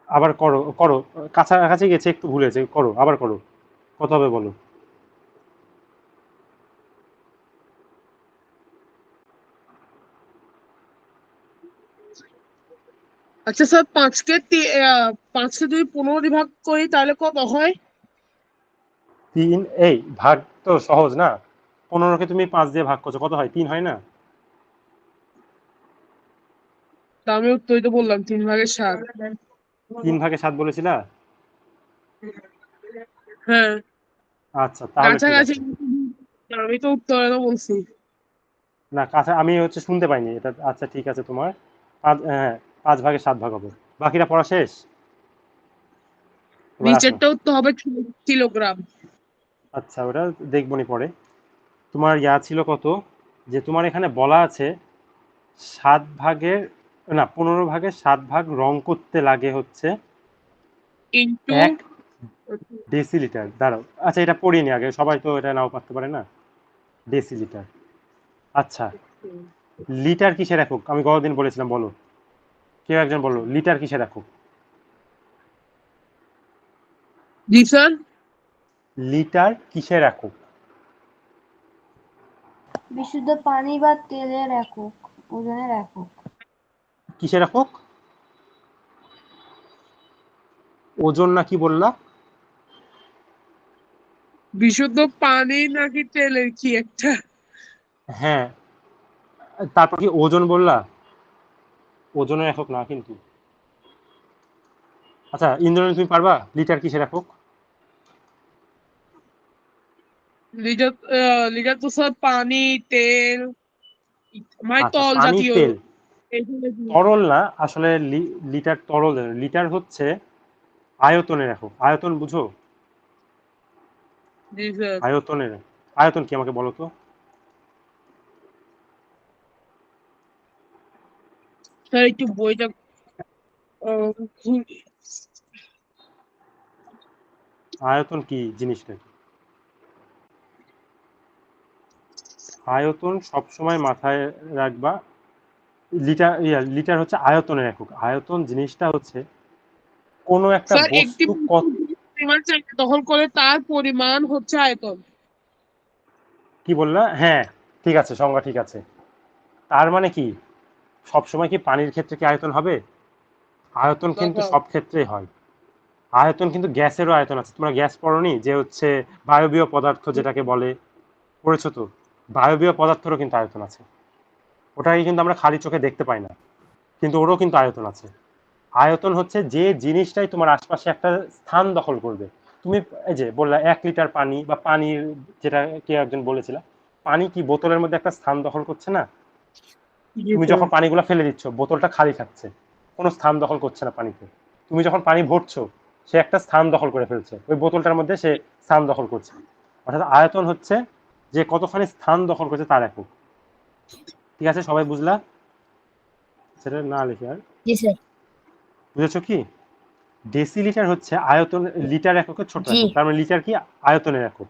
আবার করো করো, কাছাকাছি গেছে, একটু ভুলেছে, করো আবার করো, কত হবে বলো। আচ্ছা স্যার 5কে 2 15 দিয়ে ভাগ করি তাহলে কত হয়? 3, এই ভাগ তো সহজ না, 15কে তুমি 5 দিয়ে ভাগ করছো, কত হয়? 3 হয় না? তা আমি উত্তরই তো বললাম 3/7। 3/7 বলেছিলা? হ্যাঁ আচ্ছা তাহলে ঠিক কাছাকাছি। আছে। আমি তো উত্তরে তো বলছি। না কাছে আমি হচ্ছে শুনতে পাইনি এটা। আচ্ছা ঠিক আছে, তোমার হ্যাঁ 5/7 হবে। বাকিটা পড়া শেষ? এবার আসো। নিচেরটা উত্তর হবে কিলোগ্রাম। আচ্ছা ওটা দেখবনি পরে। তোমার ইয়া ছিল কত, যে তোমার এখানে বলা আছে 15/7 রং করতে লাগে হচ্ছে ইন্টু 1 ডেসিলিটার। দাঁড়াও, আচ্ছা এটা পড়িনি আগে, সবাই তো এটা নাও পারতে পারে না। ডেসিলিটার। আচ্ছা, লিটার কিসের একক? আমি গতদিন বলেছিলাম, বলো, কেউ একজন বলো লিটার কিসের একক। জি স্যার। লিটার কিসের একক? বিশুদ্ধ পানি বা তেলের একক, ওজনের একক। কিসের একক? ওজন না কি বললা? বিশুদ্ধ পানি নাকি তেলের কি একটা। হ্যাঁ, তারপর কি ওজন বললা? ওজনের একক না কিন্তু। আচ্ছা ইন্দ্রনীল তুমি পারবা, লিটার কিসের একক? লিটার লিটার তো স্যার পানি তেল মানে আচ্ছা তল পানি জাতীয় তেল, এগুলো দিয়ে। তরল না আসলে, লিটার তরল, লিটার হচ্ছে আয়তনের একক। আয়তন বুঝো? জি স্যার। আয়তনের, আয়তন কি আমাকে বলো তো। স্যার একটু বইটা খুলি। আয়তন কি জিনিসটা? আয়তন সবসময় মাথায় রাখবা। লিটার হচ্ছে আয়তনের একক। আয়তন জিনিসটা হচ্ছে কোনো একটা স্যার একটি বস্তু কত, পরিমাণ জায়গা দখল করে তার পরিমাণ হচ্ছে আয়তন। কি বললা? হ্যাঁ ঠিক আছে, সংজ্ঞা ঠিক আছে। তার মানে কি সবসময় কি পানির ক্ষেত্রে কি আয়তন হবে? আয়তন কিন্তু সব ক্ষেত্রেই হয়। আয়তন কিন্তু গ্যাসেরও আয়তন আছে। তোমরা গ্যাস পড়োনি, যে হচ্ছে বায়বীয় পদার্থ যেটাকে বলে, পড়েছো তো? বায়বীয় পদার্থেরও কিন্তু আয়তন আছে, ওটাকে কিন্তু আমরা খালি চোখে দেখতে পাই না, কিন্তু ওরও কিন্তু আয়তন আছে। আয়তন হচ্ছে যে জিনিসটাই তোমার আশপাশে একটা স্থান দখল করবে। তুমি এই যে বললা 1 লিটার পানি, বা পানির, যেটা কে একজন বলেছিল, পানি কি বোতলের মধ্যে একটা স্থান দখল করছে না? জি তুমি স্যার। যখন পানিগুলো ফেলে দিচ্ছ, বোতলটা খালি থাকছে, কোনো স্থান দখল করছে না পানিতে। তুমি যখন পানি ভরছো, সে একটা স্থান দখল করে ফেলছে, ওই বোতলটার মধ্যে সে স্থান দখল করছে। অর্থাৎ আয়তন হচ্ছে যে কতখানি স্থান দখল করছে তার একক। ঠিক আছে, সবাই বুঝলা? সেটা না লিখে আর, জি স্যার বুঝেছো কি? ডেসিলিটার হচ্ছে আয়তন, লিটার এককের ছোট জি একক। তার মানে লিটার কি আয়তনের একক,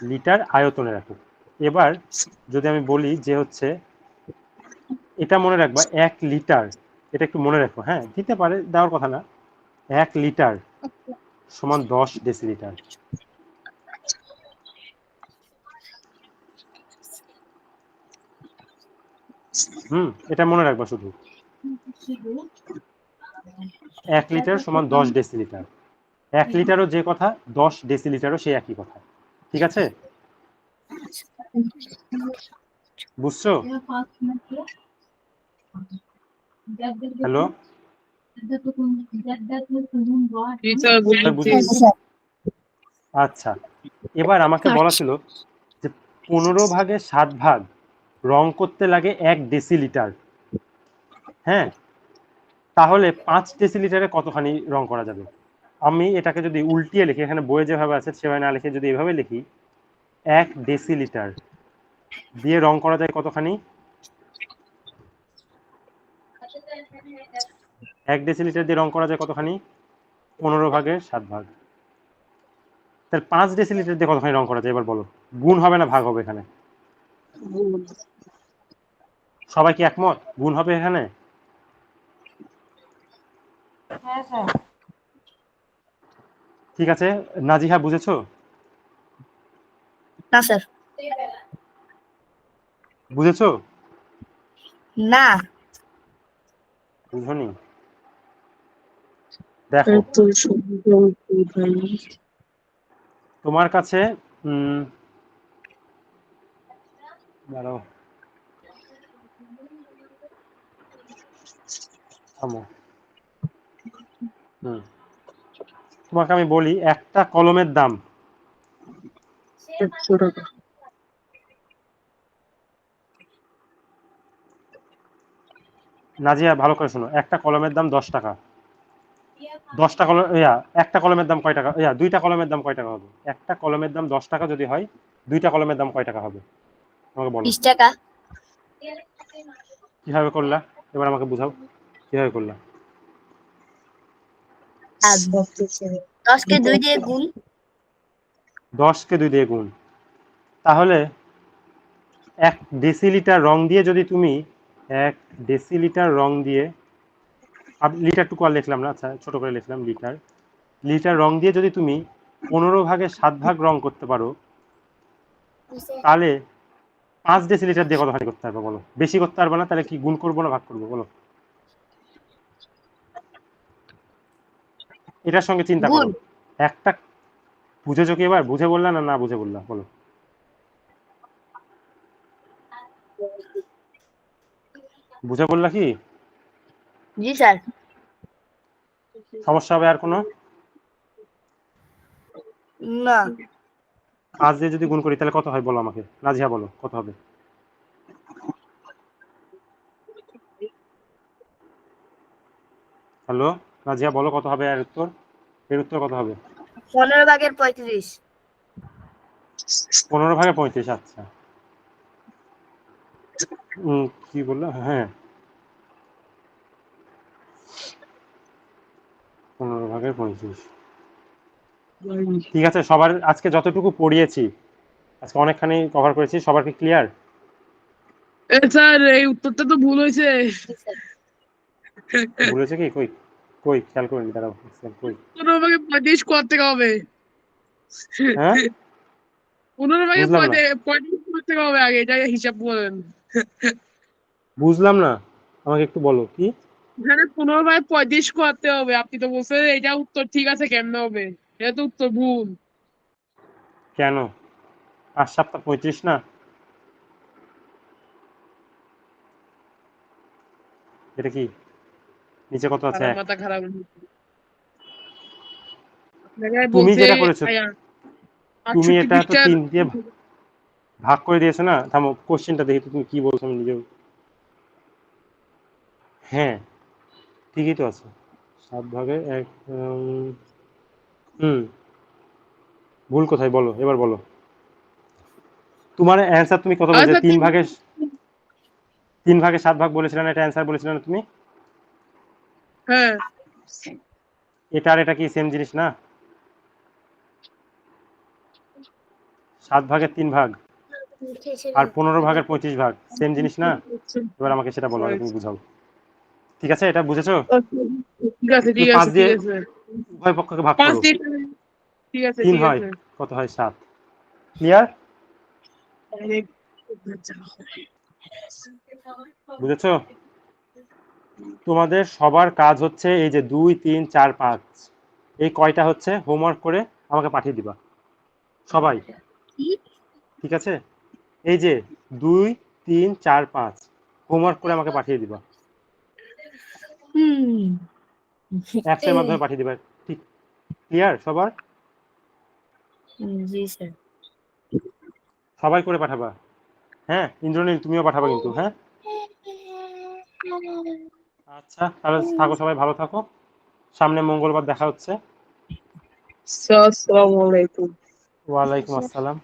লিটার আয়তনের একক। এবার যদি আমি বলি যে হচ্ছে, এটা মনে রাখবা 1 লিটার এটা একটু মনে রাখো, হ্যাঁ, দিতে পারে, দেওয়ার কথা না। 1 লিটার সমান 10 ডেসিলিটার। এটা মনে রাখবা শুধু, 1 লিটার সমান 10 ডেসিলিটার। 1 লিটারও যে কথা, 10 ডেসিলিটারও সেই একই কথা। ঠিক আছে, বুঝছো? হ্যালো, জি স্যার বুঝেছি। বুঝেছি। আচ্ছা, এবার আমাকে বলা ছিল যে 15 ভাগের 7 ভাগ রং করতে লাগে 1 ডেসিলিটার। হ্যাঁ, তাহলে 5 ডেসিলিটারে কতখানি রং করা যাবে? আমি এটাকে যদি উল্টিয়ে লিখি, এখানে বইয়ে যেভাবে আছে সেভাবে না লিখে যদি এভাবে লিখি, 1 ডেসিলিটার দিয়ে রং করা যায় কতখানি? 1 ডেসিলিটার দিয়ে রং করা যায় কতখানি? 15 ভাগের 7 ভাগ। তাহলে 5 ডেসিলিটার দিয়ে কতখানি রং করা যায় এবার বলো। গুণ হবে না ভাগ হবে এখানে? সবাই কি একমত গুণ হবে এখানে? হ্যাঁ স্যার। ঠিক আছে, নাজিহা বুঝেছো? না স্যার। বুঝেছো? না। বুঝনি? দেখো, এত সুন্দর ভাই। তোমার কাছে দাঁড়াও, থামো। তোমাকে আমি বলি, একটা কলমের দাম 100 টাকা। নাজিয়া ভালো করে শোনো, একটা কলমের দাম 10 টাকা। 10টা কলম, একটা কলমের দাম কয় টাকা? দুইটা কলমের দাম কয় টাকা হবে? একটা কলমের দাম 10 টাকা যদি হয়, দুইটা কলমের দাম কয় টাকা হবে আমাকে বলো। 20 টাকা। কিভাবে করলা এবার আমাকে বুঝাও, কিভাবে করলা? 10 কে 2 দিয়ে গুণ। 10 কে 2 দিয়ে গুণ। তাহলে 1 ডেসিলিটার রং দিয়ে যদি তুমি 1 ডেসিলিটার রং দিয়ে, লিটার টুকু আর লিখলাম না, আচ্ছা ছোট করে লিখলাম লিটার। লিটার রং দিয়ে যদি তুমি 15 ভাগের 7 ভাগ রং করতে পারো, তাহলে 5 ডেসিলিটার দিয়ে কতখানি করতে পারবে বলো? বেশি করতে পারবে না, তাহলে কি গুণ করবো না ভাগ করবো বলো? এটার সঙ্গে চিন্তা করো। গুণ। একটা বুঝেছো কি এবার? বুঝে বললা না না বুঝে বললা বলো? বুঝে বললা কি? জি স্যার। সমস্যা হবে আর কোনো? না। 5 দিয়ে যদি গুণ করি তাহলে কত হয় বলো আমাকে, নাজিহা বলো কত হবে? হ্যালো নাজিহা বলো কত হবে? এর উত্তর, এর উত্তর কত হবে? 15 ভাগের 35। 15 ভাগে 35। আচ্ছা, কি বললো? হ্যাঁ, 15 ভাগের 35। ঠিক আছে, সবার আজকে যতটুকু পড়িয়েছি, আজকে অনেকখানি কভার করেছি, সবার কি ক্লিয়ার? স্যার এই উত্তরটা তো ভুল হয়েছে। বলেছে কি? কই কই খেয়াল করিনি, দাঁড়াও কই। 15 ভাগে 35 কত থেকে হবে? হ্যাঁ 15 ভাগে বুঝলাম না, 35 কত থেকে হবে আগে এটা হিসাব করেন। বুঝলাম না, আমাকে একটু বলো কি? এখানে 15 ভাগে 35 করতে হবে, আপনি তো বলছেন এটা উত্তর ঠিক আছে, কেমনে হবে? এটা তো উত্তর ভুল। কেন? 5 সপ্তাহ 35 না? এটা কি নিচে কত আছে? খারাপ মাথা খারাপ। জায়গায় তুমি বলছে যেটা করেছো, তুমি 68 এটা তো পৃষ্ঠার। 3 দিয়ে ভাগ করে দিয়েছো না? থামো, কোশ্চেনটা দেখি তো তুমি কি বলছো, আমি নিজেও। হ্যাঁ ঠিকই তো আছে, 7 ভাগে 1। ভুল কোথায় বলো এবার বলো। তোমার অ্যান্সার তুমি কত বলেছো? আচ্ছা 3 ভাগে 7 ভাগ বলেছিলে না? এটা অ্যান্সার বলেছিলে না তুমি? হ্যাঁ এটা আর এটা কি সেম জিনিস না? 7 ভাগের 3 ভাগ আর 15 ভাগের 35 ভাগ সেম জিনিস না? এবার আমাকে সেটা বলো, আগে তুমি বুঝাও। ঠিক আছে, এটা বুঝেছো? ঠিক আছে ঠিক তুমি 5 আছে ঠিক দিয়ে আছে উভয় পক্ষকে ভাগ 5 করো, দিয়ে ঠিক আছে 3 ঠিক হয়, আছে কত হয়? 7। ক্লিয়ার? বুঝেছো? তোমাদের সবার কাজ হচ্ছে এই যে 2 3 4 5 এই কয়টা হচ্ছে হোমওয়ার্ক করে আমাকে পাঠিয়ে দিবা সবাই, কি? ঠিক আছে? এই যে 2 3 4 5 হোমওয়ার্ক করে আমাকে পাঠিয়ে দিবা, হুম অ্যাপস এর মাধ্যমে পাঠিয়ে দিবা। ঠিক, ক্লিয়ার সবার? জি স্যার। সবাই করে পাঠাবা। হ্যাঁ, ইন্দ্রনীল তুমিও পাঠাবা কিন্তু। হ্যাঁ, আচ্ছা তাহলে থাকো, সবাই ভালো থাকো, সামনে মঙ্গলবার দেখা হচ্ছে। আসসালামু আলাইকুম ওয়ালাইকুম আসসালাম।